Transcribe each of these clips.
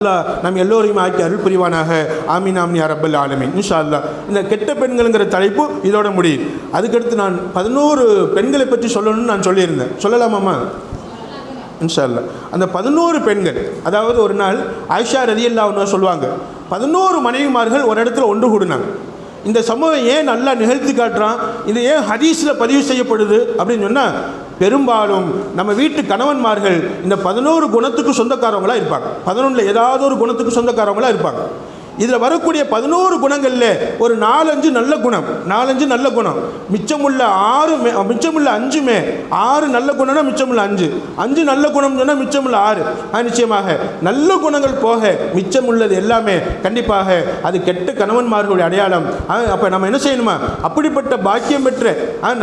நம் எல்லோரையும் ஆக்கி அருள் புரிவானாக. ஆமீன் ஆமீன் யா ரப்பல் ஆலமீன். இன்ஷா அல்லாஹ் இந்த கெட்ட பெண்கள்ங்கிற தலைப்பு இதோட முடியும். அதுக்கடுத்து நான் 11 பெண்களை பற்றி சொல்லணும்னு நான் சொல்லியிருந்தேன். சொல்லலாமாம்மா? இன்ஷா அல்லாஹ் அந்த 11 பெண்கள், அதாவது ஒரு நாள் ஆயிஷா ரலியல்லாஹு அன்ஹா சொல்லுவாங்க, 11 மனைவிமார்கள் ஒரு இடத்துல ஒன்று கூடினாங்க. இந்த சம்பவம் ஏன் நல்லா நிகழ்த்தி காட்டுறான், இது ஏன் ஹதீஸில் பதிவு செய்யப்படுது அப்படின்னு சொன்னால், பெரும்பாலும் நம்ம வீட்டு கணவன்மார்கள் இந்த 11 குணத்துக்கு சொந்தக்காரவங்களாக இருப்பாங்க. 11 ஏதாவது ஒரு குணத்துக்கு சொந்தக்காரவங்களாக இருப்பாங்க. இதில் வரக்கூடிய 11 குணங்களில் ஒரு 4-5 நல்ல குணம், 4-5 நல்ல குணம், மிச்சமுள்ள 5மே 6 நல்ல குணம்னா மிச்சமுள்ள 5 நல்ல குணம் சொன்னால் மிச்சமுள்ள 6. நிச்சயமாக நல்ல குணங்கள் போக மிச்சமுள்ளது எல்லாமே கண்டிப்பாக அது கெட்ட கணவன்மார்களுடைய அடையாளம். அப்போ நம்ம என்ன செய்யணுமா, அப்படிப்பட்ட பாக்கியம் பெற்ற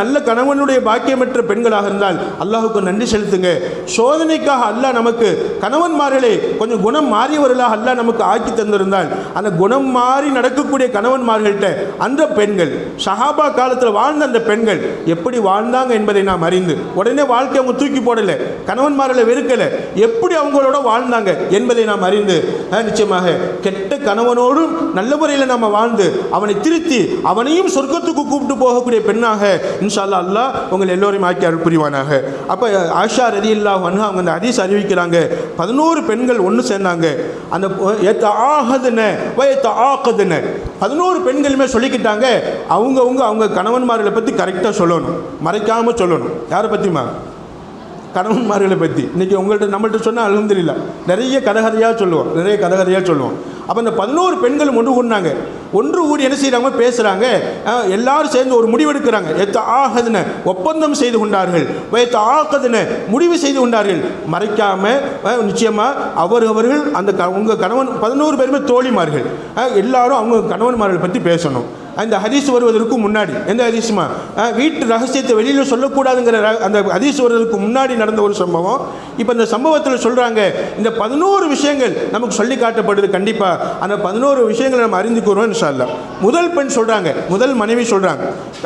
நல்ல கணவனுடைய பாக்கியம் பெற்ற பெண்களாக இருந்தால் அல்லாஹுக்கு நன்றி செலுத்துங்க. சோதனைக்காக அல்லாஹ் நமக்கு கணவன்மார்களை கொஞ்சம் குணம் மாறியவர்களாக அல்லாஹ் நமக்கு ஆக்கி தந்திருந்தால் அந்த குணம் மாறி நடக்கக்கூடிய கணவன்மார்கள்ட்ட அந்த பெண்கள், சஹாபா காலத்தில் வாழ்ந்த அந்த பெண்கள் எப்படி வாழ்ந்தாங்க என்பதை நாம் அறிந்து, உடனே வாழ்க்கை அவங்க தூக்கி போடலை, கணவன்மார்களை வெறுக்கலை, எப்படி அவங்களோட வாழ்ந்தாங்க என்பதை நாம் அறிந்து நிச்சயமாக கெட்ட கணவனோடும் நல்ல முறையில் நம்ம வாழ்ந்து அவனை திருத்தி அவனையும் சொர்க்கத்துக்கு கூப்பிட்டு போகக்கூடிய பெண்ணாக இன்ஷா அல்லாஹ் அல்லாஹ் உங்கள் எல்லோரையும் ஆக்கி அருள் புரிவானாக. அப்போ ஆயிஷா ரலியல்லாஹு அன்ஹா அவங்க அந்த ஹதீஸ் அறிவிக்கிறாங்க, 11 பெண்கள் ஒன்று சேர்ந்தாங்க. அந்த 11 பெண்களுமே சொல்லிக்கிட்டாங்க, அவங்க கணவன்மார்களை பற்றி கரெக்டாக சொல்லணும், மறைக்காமல் சொல்லணும். யாரை பற்றிமா? கணவன்மார்களை பற்றி. இன்றைக்கி நம்மள்கிட்ட சொன்னால் அல்ஹம்துலில்லாஹ் நிறைய கதையாக சொல்லுவோம். அப்போ அந்த 11 பெண்களும் ஒன்று கூடினாங்க. ஒன்று கூடி என்ன செய்கிறாங்க, பேசுகிறாங்க, எல்லாரும் சேர்ந்து ஒரு முடிவெடுக்கிறாங்க. ஒப்பந்தம் செய்து கொண்டார்கள், முடிவு செய்து கொண்டார்கள். மறைக்காமல் நிச்சயமாக அவர்கள் அந்த உங்கள் கணவன் 11 பேருமே தோழிமார்கள், எல்லாரும் அவங்க கணவன்மார்களை பற்றி பேசணும். அந்த ஹதீஸ் வருவதற்கு முன்னாடி, எந்த ஹதீஸுமா, வீட்டு ரகசியத்தை வெளியில் சொல்லக்கூடாதுங்கிற அந்த ஹதீஸ் வருவதற்கு முன்னாடி நடந்த ஒரு சம்பவம். இப்போ இந்த சம்பவத்தில் சொல்கிறாங்க, இந்த 11 விஷயங்கள் நமக்கு சொல்லி காட்டப்படுது. கண்டிப்பாக அந்த 11 விஷயங்களை நம்ம அறிந்துக்கிறோம் இன்ஷா அல்லாஹ். முதல் பெண் சொல்கிறாங்க, முதல் மனைவி சொல்கிறாங்க,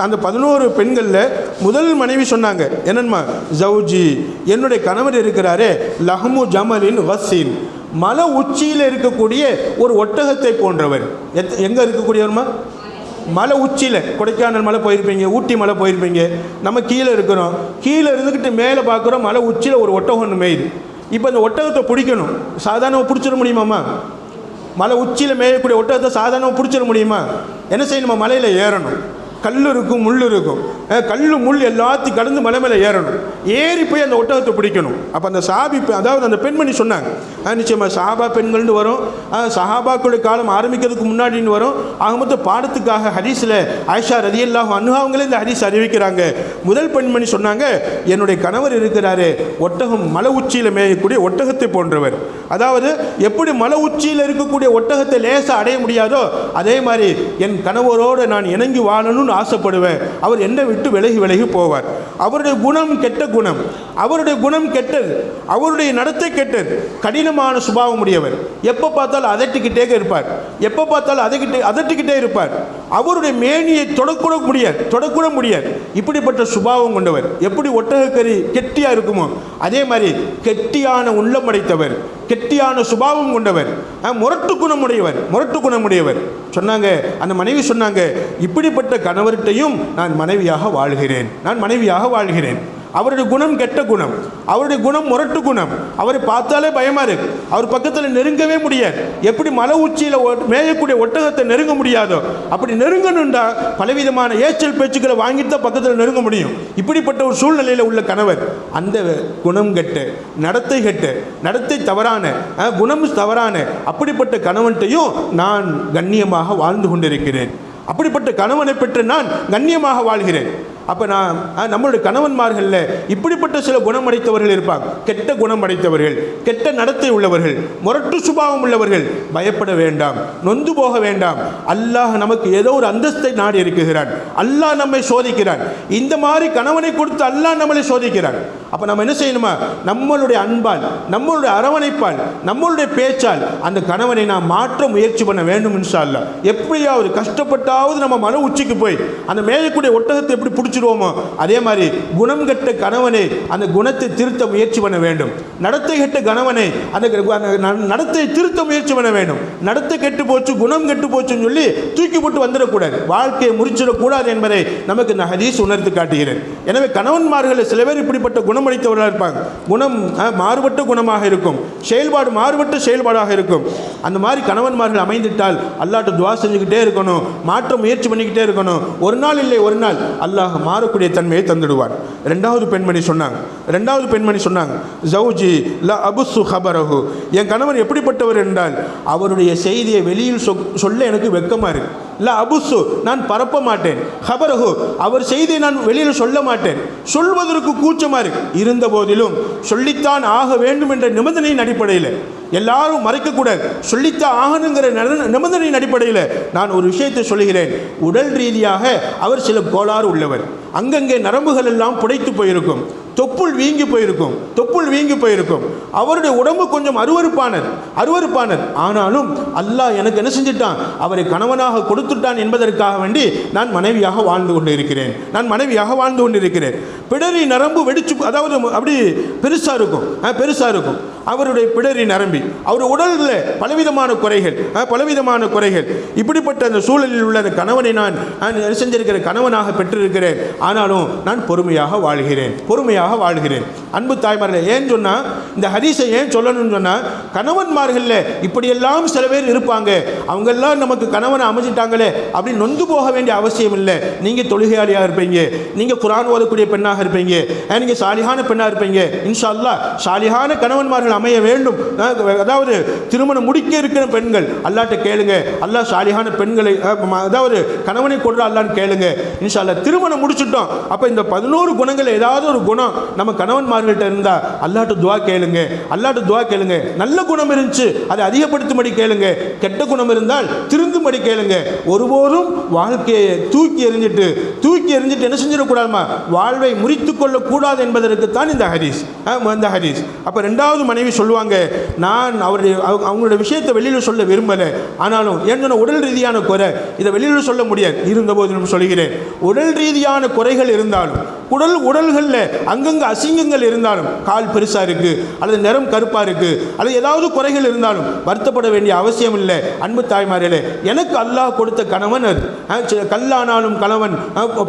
அந்த 11 பெண்களில் முதல் மனைவி சொன்னாங்க என்னன்மா, ஜவுஜி என்னுடைய கணவர் இருக்கிறாரே, லஹ்மு ஜமலின் வசீன், மலை உச்சியில் இருக்கக்கூடிய ஒரு ஒட்டகத்தை போன்றவர். எங்கே இருக்கக்கூடியவர்மா? மலை உச்சியில், கொடைக்கானல் மலை போயிருப்பீங்க, ஊட்டி மலை போயிருப்பீங்க, நம்ம கீழே இருக்கிறோம், கீழே இருந்துக்கிட்டு மேலே பார்க்குறோம், மலை உச்சியில் ஒரு ஒட்டகம் ஒன்று மேயுது. இப்போ அந்த ஒட்டகத்தை பிடிக்கணும், சாதாரணமாக பிடிச்சிட முடியுமாம்மா? மலை உச்சியில் மேயக்கூடிய ஒட்டகத்தை சாதாரணமாக பிடிச்சிட முடியுமா? என்ன செய்யணுமா, மலையில் ஏறணும், கல் இருக்கும், முள் இருக்கும், கல் முள் எல்லாத்தையும் கடந்து மலை மேலே ஏறணும், ஏறி போய் அந்த ஒட்டகத்தை பிடிக்கணும். அப்போ அந்த அதாவது அந்த பெண்மணி சொன்னாங்க, நிச்சயமாக சஹாபா பெண்கள்னு வரும், சஹாபாக்களுடைய காலம் ஆரம்பிக்கிறதுக்கு முன்னாடின்னு வரும். ஆக மொத்தம் பாடத்துக்காக ஹதீஸில் ஆயிஷா ரலியல்லாஹு அன்ஹா அவங்களே இந்த ஹதீஸ் அறிவிக்கிறாங்க. முதல் பெண்மணி சொன்னாங்க, என்னுடைய கணவர் இருக்கிறாரு, ஒட்டகம் மலை உச்சியில் மேயக்கூடிய ஒட்டகத்தை போன்றவர். அதாவது எப்படி மலை உச்சியில் இருக்கக்கூடிய ஒட்டகத்தை லேசாக அடைய முடியாதோ அதே மாதிரி என் கணவரோடு நான் இணங்கி வாழணும்னு ஆசைப்படுவேன். அவர் என்னை விட்டு விலகி போவார். அவருடைய குணம் கெட்ட குணம், அவருடைய குணம் கெட்டது, அவருடைய நடத்தை கெட்டது, கடினமான சுபாவம் உடையவர், எப்போ பார்த்தாலும் அதட்டிக்கிட்டே இருப்பார், எப்போ பார்த்தாலும் அதட்டிக்கிட்டே இருப்பார், அவருடைய மேனியை தொடக்கூட முடியாது, இப்படிப்பட்ட சுபாவம் கொண்டவர். எப்படி ஒட்டகக்கறி கெட்டியாக இருக்குமோ அதே மாதிரி கெட்டியான உள்ளம் படைத்தவர், கெட்டியான சுபாவம் கொண்டவர், முரட்டு குணமுடையவர் சொன்னாங்க. அந்த மனைவி சொன்னாங்க, இப்படிப்பட்ட கணவர்கிட்டையும் நான் மனைவியாக வாழ்கிறேன். அவருடைய குணம் கெட்ட குணம், அவருடைய குணம் முரட்டு குணம், அவரை பார்த்தாலே பயமாக இருக்கு, அவர் பக்கத்தில் நெருங்கவே முடியாது. எப்படி மலை உச்சியில் மேயக்கூடிய ஒட்டகத்தை நெருங்க முடியாதோ அப்படி நெருங்கணுண்டா பலவிதமான ஏச்சல் பேச்சுக்களை வாங்கிட்டு தான் பக்கத்தில் நெருங்க முடியும். இப்படிப்பட்ட ஒரு சூழ்நிலையில் உள்ள கணவர், அந்த குணம் கெட்ட, நடத்தை தவறான, குணம் தவறான அப்படிப்பட்ட கணவன்கிட்டையும் நான் கண்ணியமாக வாழ்ந்து கொண்டிருக்கிறேன். அப்படிப்பட்ட கணவனை பெற்று நான் கண்ணியமாக வாழ்கிறேன். அப்போ நான் நம்மளுடைய கணவன்மார்களில் இப்படிப்பட்ட சில குணமடைத்தவர்கள் இருப்பாங்க, கெட்ட குணமடைத்தவர்கள், கெட்ட நடத்தை உள்ளவர்கள், முரட்டு சுபாவம் உள்ளவர்கள். பயப்பட வேண்டாம், நொந்து போக வேண்டாம். அல்லாஹ் நமக்கு ஏதோ ஒரு அந்தஸ்தை நாடி இருக்குகிறான், அல்லாஹ் நம்மை சோதிக்கிறான். இந்த மாதிரி கணவனை கொடுத்து அல்லாஹ் நம்மளை சோதிக்கிறான். அப்போ நம்ம என்ன செய்யணுமா, நம்மளுடைய அன்பால், நம்மளுடைய அரவணைப்பால், நம்மளுடைய பேச்சால் அந்த கணவனை நாம் மாற்ற முயற்சி பண்ண வேண்டும். இன்ஷா அல்லாஹ் எப்படியாவது கஷ்டப்பட்டாவது நம்ம மன உச்சிக்கு போய் அந்த மேயக்கூடிய ஒட்டகத்தை எப்படி பிடிச்சிடுவோமோ அதே மாதிரி குணம் கெட்ட கணவனை அந்த குணத்தை திருத்த முயற்சி பண்ண வேண்டும். நடத்தை கெட்ட கணவனை அந்த நடத்தை திருத்த முயற்சி பண்ண வேண்டும். நடத்தை கெட்டு போச்சு, குணம் கெட்டு போச்சுன்னு சொல்லி தூக்கி போட்டு வந்துடக்கூடாது, வாழ்க்கையை முறிச்சிடக்கூடாது என்பதை நமக்கு இந்த ஹதீஸ் உணர்த்து காட்டுகிறேன். எனவே கணவன்மார்கள் சில பேர் இப்படிப்பட்ட குணமளித்தவர்களாக இருப்பாங்க. குணம் மாறுபட்ட குணமாக இருக்கும், செயல்பாடு மாறுபட்ட செயல்பாடாக இருக்கும். அந்த மாதிரி கணவன்மார்கள் அமைந்துட்டால் அல்லாஹ்ட்ட துஆ செஞ்சுக்கிட்டே இருக்கணும், மாற்ற முயற்சி பண்ணிக்கிட்டே இருக்கணும். ஒரு நாள் இல்லை ஒரு நாள் அல்லாஹ் மாறக்கூடிய தன்மையை தந்துடுவான். ரெண்டாவது பெண்மணி சொன்னாங்க ஜௌஜி லா அபுசு ஹபரஹு, என் கணவன் எப்படிப்பட்டவர் என்றால் அவருடைய செய்தியை வெளியில் சொல்ல எனக்கு வெட்கமா இருக்கு. லா அபுசு, நான் பரப்ப மாட்டேன். ஹபரஹு, அவர் செய்தியை நான் வெளியில் சொல்ல மாட்டேன், சொல்வதற்கு கூச்சமா இருக்கு. இருந்த போதிலும் சொல்லித்தான் ஆக வேண்டும் என்ற நிபந்தனையின் அடிப்படையில், எல்லாரும் மறைக்கக்கூடாது, சொல்லித்தான் ஆகணுங்கிற நிபந்தனையின் அடிப்படையில் நான் ஒரு விஷயத்தை சொல்கிறேன். உடல் ரீதியாக அவர் சில கோளாறு உள்ளவர். அங்கங்கே நரம்புகள் எல்லாம் புடைத்து போயிருக்கும், தொப்புள் வீங்கி போயிருக்கும். அவருடைய உடம்பு கொஞ்சம் அருவருப்பானது. ஆனாலும் அல்லாஹ் எனக்கு என்ன செஞ்சிட்டான், அவரை கணவனாக கொடுத்துட்டான் என்பதற்காக வேண்டி நான் மனைவியாக வாழ்ந்து கொண்டிருக்கிறேன். பிடரி நரம்பு வெடிச்சு, அதாவது அப்படி பெருசா இருக்கும் அவருடைய பிடரி நரம்பி. அவர் உடலில் பலவிதமான குறைகள். இப்படிப்பட்ட அந்த சூழலில் உள்ள அந்த கணவனை நான் செஞ்சிருக்கிற கணவனாக பெற்றிருக்கிறேன். ஆனாலும் நான் பொறுமையாக வாழ்கிறேன். அன்பு தாய்மார்களே, ஏன் சொன்னா இந்த ஹதீஸை ஏன் சொல்லணும்னு சொன்னா, கணவன்மார்களில் இப்படியெல்லாம் சில பேர் இருப்பாங்க, அவங்கெல்லாம் நமக்கு கணவனை அமைச்சிட்டாங்களே அப்படின்னு நொந்து போக வேண்டிய அவசியம் இல்லை. நீங்கள் தொழுகையாளியாக இருப்பீங்க, நீங்கள் குர்ஆன் ஓதக்கூடிய பெண்ணாக இருப்பீங்க, நீங்கள் சாலிஹான பெண்ணாக இருப்பீங்க. இன்ஷா அல்லாஹ் சாலிஹான கணவன்மார்கள் அமைய வேண்டும். அதாவது திருமணம் முடிக்க இருக்கிற பெண்கள் அல்லாஹ்ட்ட கேளுங்க, அல்லாஹ் சாலிஹான பெண்களை, அதாவது கணவனை கொடுற அல்லாஹ்னு கேளுங்க. இன்ஷா அல்லாஹ் திருமணம் முடிச்சுட்டோம், அப்போ இந்த 11 குணங்கள் ஏதாவது ஒரு குணம் நம்ம கணவன்மார்கள்ட்ட இருந்தா அல்லாஹ்ட்ட துஆ கேளுங்க. நல்ல குணம் இருந்துச்சு அதை அதிகப்படுத்தும்படி கேளுங்க, கெட்ட குணம் இருந்தால் திருந்தும்படி கேளுங்க. ஒருபோதும் வாழ்க்கையை தூக்கி எறிஞ்சிட்டு என்ன செஞ்சிடக்கூடாதுமா, வாழ்வை முறித்து கொள்ளக்கூடாது என்பதற்கு தான் இந்த ஹதீஸ். அப்போ ரெண்டாவது மனைவி சொல்லுவாங்க, நான் அவங்களுடைய விஷயத்தை வெளியில் சொல்ல விரும்பலை, ஆனாலும் ஏன்னா உடல் ரீதியான குறை இதை வெளியில் சொல்ல முடியாது. இருந்தபோது சொல்கிறேன், உடல் ரீதியான குறைகள் இருந்தாலும், உடல்களில் அங்கங்கே அசிங்கங்கள் இருந்தாலும், கால் பெருசாக இருக்குது அல்லது நிறம் கருப்பாக இருக்குது அல்லது ஏதாவது குறைகள் இருந்தாலும் வருத்தப்பட வேண்டிய அவசியம் இல்லை. அன்பு தாய்மார்களே, எனக்கு அல்லாஹ் கொடுத்த கணவன் அது. கல்லானாலும் கணவன்,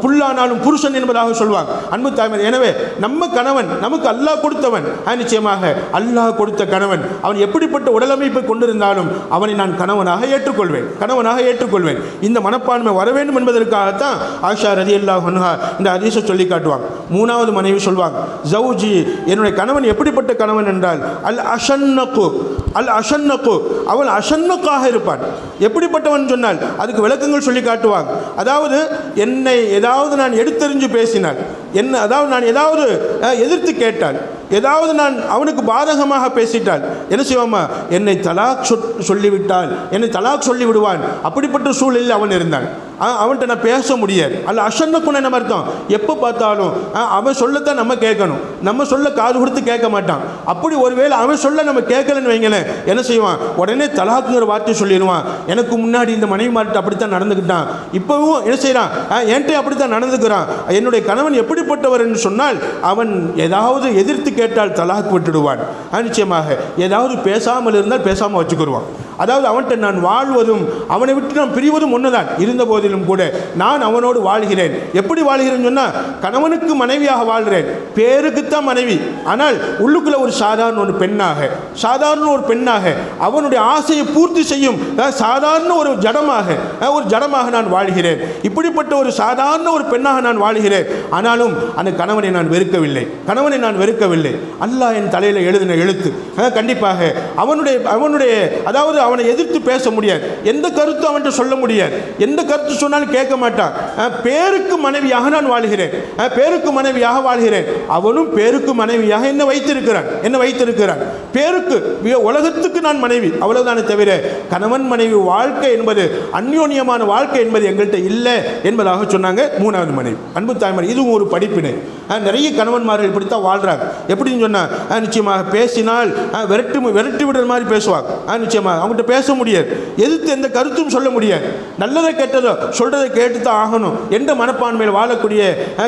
புல்லானாலும் புருஷன் என்பதாக சொல்வாங்க. அன்பு தாய்மார்களே, எனவே நம்ம கணவன் நமக்கு அல்லாஹ் கொடுத்தவன். நிச்சயமாக அல்லாஹ் கொடுத்த கணவன் அவன் எப்படிப்பட்ட உடலமைப்பை கொண்டிருந்தாலும் அவனை நான் கணவனாக ஏற்றுக்கொள்வேன். இந்த மனப்பான்மை வர வேண்டும் என்பதற்காகத்தான் ஆயிஷா ரலியல்லாஹு அன்ஹா இந்த ஹதீஸை சொல்லி காட்டுவாங்க. மூணாவது மனைவி சொல்வாங்க, ஜௌஜி, என்னுடைய கணவன் எப்படிப்பட்ட கணவன் என்றால் அல் அஷன்னகு, அவன் அஷன்னக்காக இருப்பான். எப்படிப்பட்டவன் சொன்னால் அதுக்கு விளக்கங்கள் சொல்லி காட்டுவாங்க. அதாவது என்னை ஏதாவது நான் எடுத்தறிஞ்சு பேசினால், அதாவது நான் ஏதாவது எதிர்த்து கேட்டால், ஏதாவது நான் அவனுக்கு பாதகமாக பேசிட்டால் என்ன செய்வாமா, என்னை தலாக் சொல்லி விடுவான். அப்படிப்பட்ட சூழலில் அவன் இருந்தான். அவன்கிட்ட நான் பேச முடியாது. அல்ல அஷன்னக்குன்னு என்ன அர்த்தம், எப்போ பார்த்தாலும் அவன் சொல்லத்தான் நம்ம கேட்கணும், நம்ம சொல்ல காது கொடுத்து கேட்க மாட்டான். அப்படி ஒருவேளை அவன் சொல்ல நம்ம கேட்கலன்னு வைங்களேன், என்ன செய்வான், உடனே தலாக்குங்கிற வார்த்தை சொல்லிடுவான். எனக்கு முன்னாடி இந்த மனைவிமார்கிட்ட அப்படித்தான் நடந்துக்கிட்டான், இப்போவும் என்ன செய்கிறான், என்கிட்ட அப்படித்தான் நடந்துக்கிறான். என்னுடைய கணவன் எப்படிப்பட்டவர் என்று சொன்னால், அவன் ஏதாவது எதிர்த்து கேட்டால் தலாக்கு விட்டுடுவான். நிச்சயமாக ஏதாவது பேசாமல் இருந்தால் பேசாமல் வச்சுக்கிடுவான். அதாவது அவன்கிட்ட நான் வாழ்வதும் அவனை விட்டு நான் பிரிவதும் ஒன்றுதான். இருந்த போதிலும் கூட நான் அவனோடு வாழ்கிறேன். எப்படி வாழ்கிறேன்னு சொன்னால், கணவனுக்கு மனைவியாக வாழ்கிறேன், பேருக்குத்தான் மனைவி, ஆனால் உள்ளுக்குள்ள ஒரு சாதாரண ஒரு பெண்ணாக அவனுடைய ஆசையை பூர்த்தி செய்யும் சாதாரண ஒரு ஜடமாக நான் வாழ்கிறேன். இப்படிப்பட்ட ஒரு சாதாரண ஒரு பெண்ணாக நான் வாழ்கிறேன். ஆனாலும் அந்த கணவனை நான் வெறுக்கவில்லை. அல்லாஹ் என் தலையில் எழுதின எழுத்து. கண்டிப்பாக அவனுடைய அதாவது அவனை எதிர்த்து பேச முடியாது, எந்த கருத்து அவன்கிட்ட சொல்ல முடியாது, எந்த கருத்து சொன்னாலும் கேட்க மாட்டான். பேருக்கு மனைவியாக நான் வாழ்கிறேன், பேருக்கு மனைவியாக வாழ்கிறேன், அவனும் பேருக்கு மனைவியாக என்ன வைத்திருக்கிறான். பேருக்கு உலகத்துக்கு நான் மனைவி, அவ்வளவுதானே தவிர கணவன் மனைவி வாழ்க்கை என்பது அந்யோன்யமான வாழ்க்கை என்பது எங்கள்கிட்ட இல்லை என்பதாக சொன்னாங்க. மூணாவது மனைவி. அன்பு தாய்மார், இதுவும் ஒரு படிப்பினை. நிறைய கணவன்மார்கள் இப்படித்தான் வாழ்றாங்க. எப்படின்னு சொன்னா நிச்சயமாக பேசினால் விரட்டி விடுற மாதிரி பேசுவாங்க. நிச்சயமாக அவங்ககிட்ட பேச முடியாது, எதிர்த்து எந்த கருத்தும் சொல்ல முடியாது, நல்லதை கெட்டதோ சொல்றதை கேட்டு தான் ஆகணும் என்ற மனப்பான்மையில் வாழக்கூடிய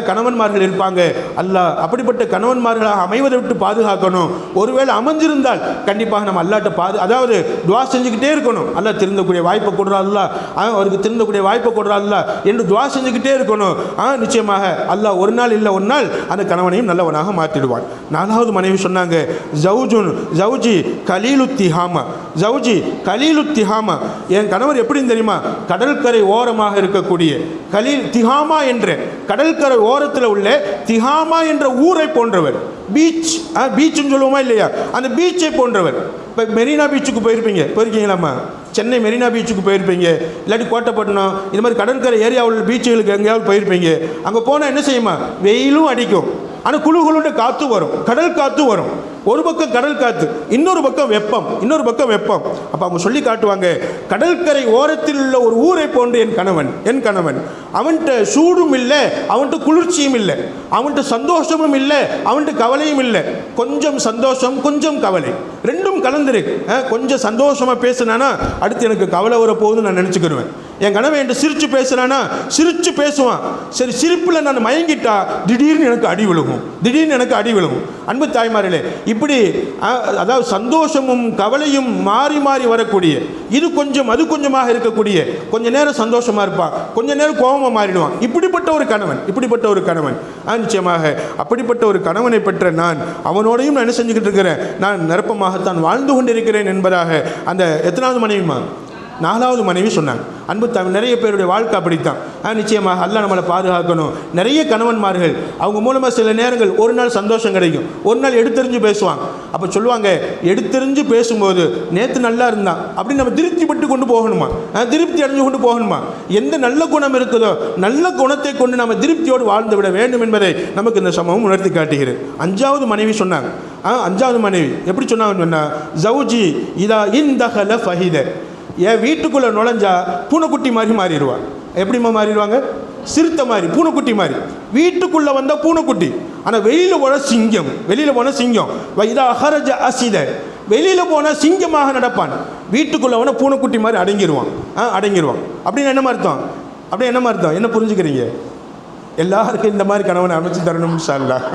கணவன்மார்கள் இருப்பாங்க. அல்லாஹ் அப்படிப்பட்ட கணவன்மார்களாக அமைவதை விட்டு பாதுகாக்கணும். ஒருவேளை அமைஞ்சிருந்தால் கண்டிப்பாக நம்ம அல்லாட்ட அதாவது துவா செஞ்சுக்கிட்டே இருக்கணும். அல்லாஹ் திருந்தக்கூடிய வாய்ப்பை கொடுறா அல்லாஹ், அவருக்கு திருந்தக்கூடிய வாய்ப்பை கொடுறா அல்லாஹ் என்று துவா செஞ்சுக்கிட்டே இருக்கணும். நிச்சயமாக அல்லாஹ் ஒரு நாள் இல்லை ஒரு நாள் அந்த கணவனையும் நல்லவனாக மாற்றிடுவான். நாலாவது மனைவி சொன்னாங்க ஜவுஜி கலீலு திஹாமா. என் கணவர் எப்படின்னு தெரியுமா? கடற்கரை ஓரமாக இருக்கக்கூடிய திஹாமா என்ற கடற்கரை ஓரத்தில் உள்ள திஹாமா என்ற ஊரை போன்றவர். பீச்சுன்னு சொல்லுவோமா இல்லையா, அந்த பீச்சை போன்றவர். இப்போ மெரினா பீச்சுக்கு போயிருக்கீங்களாம்மா? சென்னை மெரினா பீச்சுக்கு போயிருப்பீங்க, இல்லாட்டி கோட்டைப்பட்டினம், இது மாதிரி கடற்கரை ஏரியாவில் பீச்சுகளுக்கு எங்கேயாவது போயிருப்பீங்க. அங்கே போனால் என்ன செய்யுமா? வெயிலும் அடிக்கும், ஆனால் குழுகுழுண்ட காற்று வரும், கடல் காற்று வரும். ஒரு பக்கம் கடல் காற்று, இன்னொரு பக்கம் வெப்பம். அப்போ அவங்க சொல்லி காட்டுவாங்க, கடற்கரை ஓரத்தில் உள்ள ஒரு ஊரை போன்று என் கணவன். அவன்கிட்ட சூடும் இல்லை, அவன்கிட்ட குளிர்ச்சியும் இல்லை, அவன்கிட்ட சந்தோஷமும் இல்லை, அவன்கிட்ட கவலையும் இல்லை. கொஞ்சம் சந்தோஷம் கொஞ்சம் கவலை ரெண்டும் கலந்துருக்கு. கொஞ்சம் சந்தோஷமாக பேசுனானா அடுத்து எனக்கு கவலை வர போகுதுன்னு நான் நினச்சிக்கிடுவேன். என் கணவன் என்கிட்ட சிரித்து பேசுகிறானா சிரித்து பேசுவான். சரி, சிரிப்பில் நான் மயங்கிட்டா திடீர்னு எனக்கு அடி விழுகும். அன்பு தாய்மார்களே, இப்படி அதாவது சந்தோஷமும் கவலையும் மாறி மாறி வரக்கூடிய, இது கொஞ்சம் அது கொஞ்சமாக இருக்கக்கூடிய, கொஞ்ச நேரம் சந்தோஷமாக இருப்பான், கொஞ்ச நேரம் கோபமாக மாறிடுவான். இப்படிப்பட்ட ஒரு கணவன் நிச்சயமாக அப்படிப்பட்ட ஒரு கணவனை பெற்ற நான் அவனோடையும் நான் என்ன செஞ்சுக்கிட்டு இருக்கிறேன்? நான் நிரப்பமாகத்தான் வாழ்ந்து கொண்டிருக்கிறேன் என்பதாக அந்த எத்தனாவது மனைவிமா? நாலாவது மனைவி சொன்னாங்க. அன்பு நிறைய பேருடைய வாழ்க்கை அப்படித்தான். நிச்சயமாக அல்லாஹ் நம்மளை பாதுகாக்கணும். நிறைய கணவன்மார்கள் அவங்க மூலமாக சில நேரங்கள் ஒரு நாள் சந்தோஷம் கிடைக்கும், ஒரு நாள் எடுத்தெறிஞ்சு பேசுவாங்க. அப்போ சொல்லுவாங்க, எடுத்தெறிஞ்சு பேசும்போது நேற்று நல்லா இருந்தான் அப்படின்னு நம்ம திருப்திப்பட்டு கொண்டு போகணுமா, திருப்தி அடைஞ்சு கொண்டு போகணுமா? எந்த நல்ல குணம் இருக்குதோ நல்ல குணத்தை கொண்டு நம்ம திருப்தியோடு வாழ்ந்து விட வேண்டும் என்பதை நமக்கு இந்த சம்பவம் உணர்த்தி காட்டுகிறது. அஞ்சாவது மனைவி சொன்னாங்க. அஞ்சாவது மனைவி எப்படி சொன்னாங்கன்னு சொன்னால், ஜவுஜி இதா இன்தஹல ஃபஹித. என் வீட்டுக்குள்ளே நுழைஞ்சா பூனைக்குட்டி மாதிரி மாறிடுவான். எப்படிமா மாறிடுவாங்க? சிறுத்தை மாதிரி, பூனைக்குட்டி மாதிரி. வீட்டுக்குள்ளே வந்தால் பூனைக்குட்டி, ஆனால் வெளியில் போனால் சிங்கம். இதா அஹரஜ அசித, வெளியில் போனால் சிங்கமாக நடப்பான், வீட்டுக்குள்ளே போனால் பூனைக்குட்டி மாதிரி அடங்கிடுவான். அப்படின்னு என்ன அர்த்தம்? என்ன புரிஞ்சுக்கிறீங்க? எல்லாருக்கும் இந்த மாதிரி கணவனை அமைச்சு தரணும் இன்ஷா அல்லாஹ்.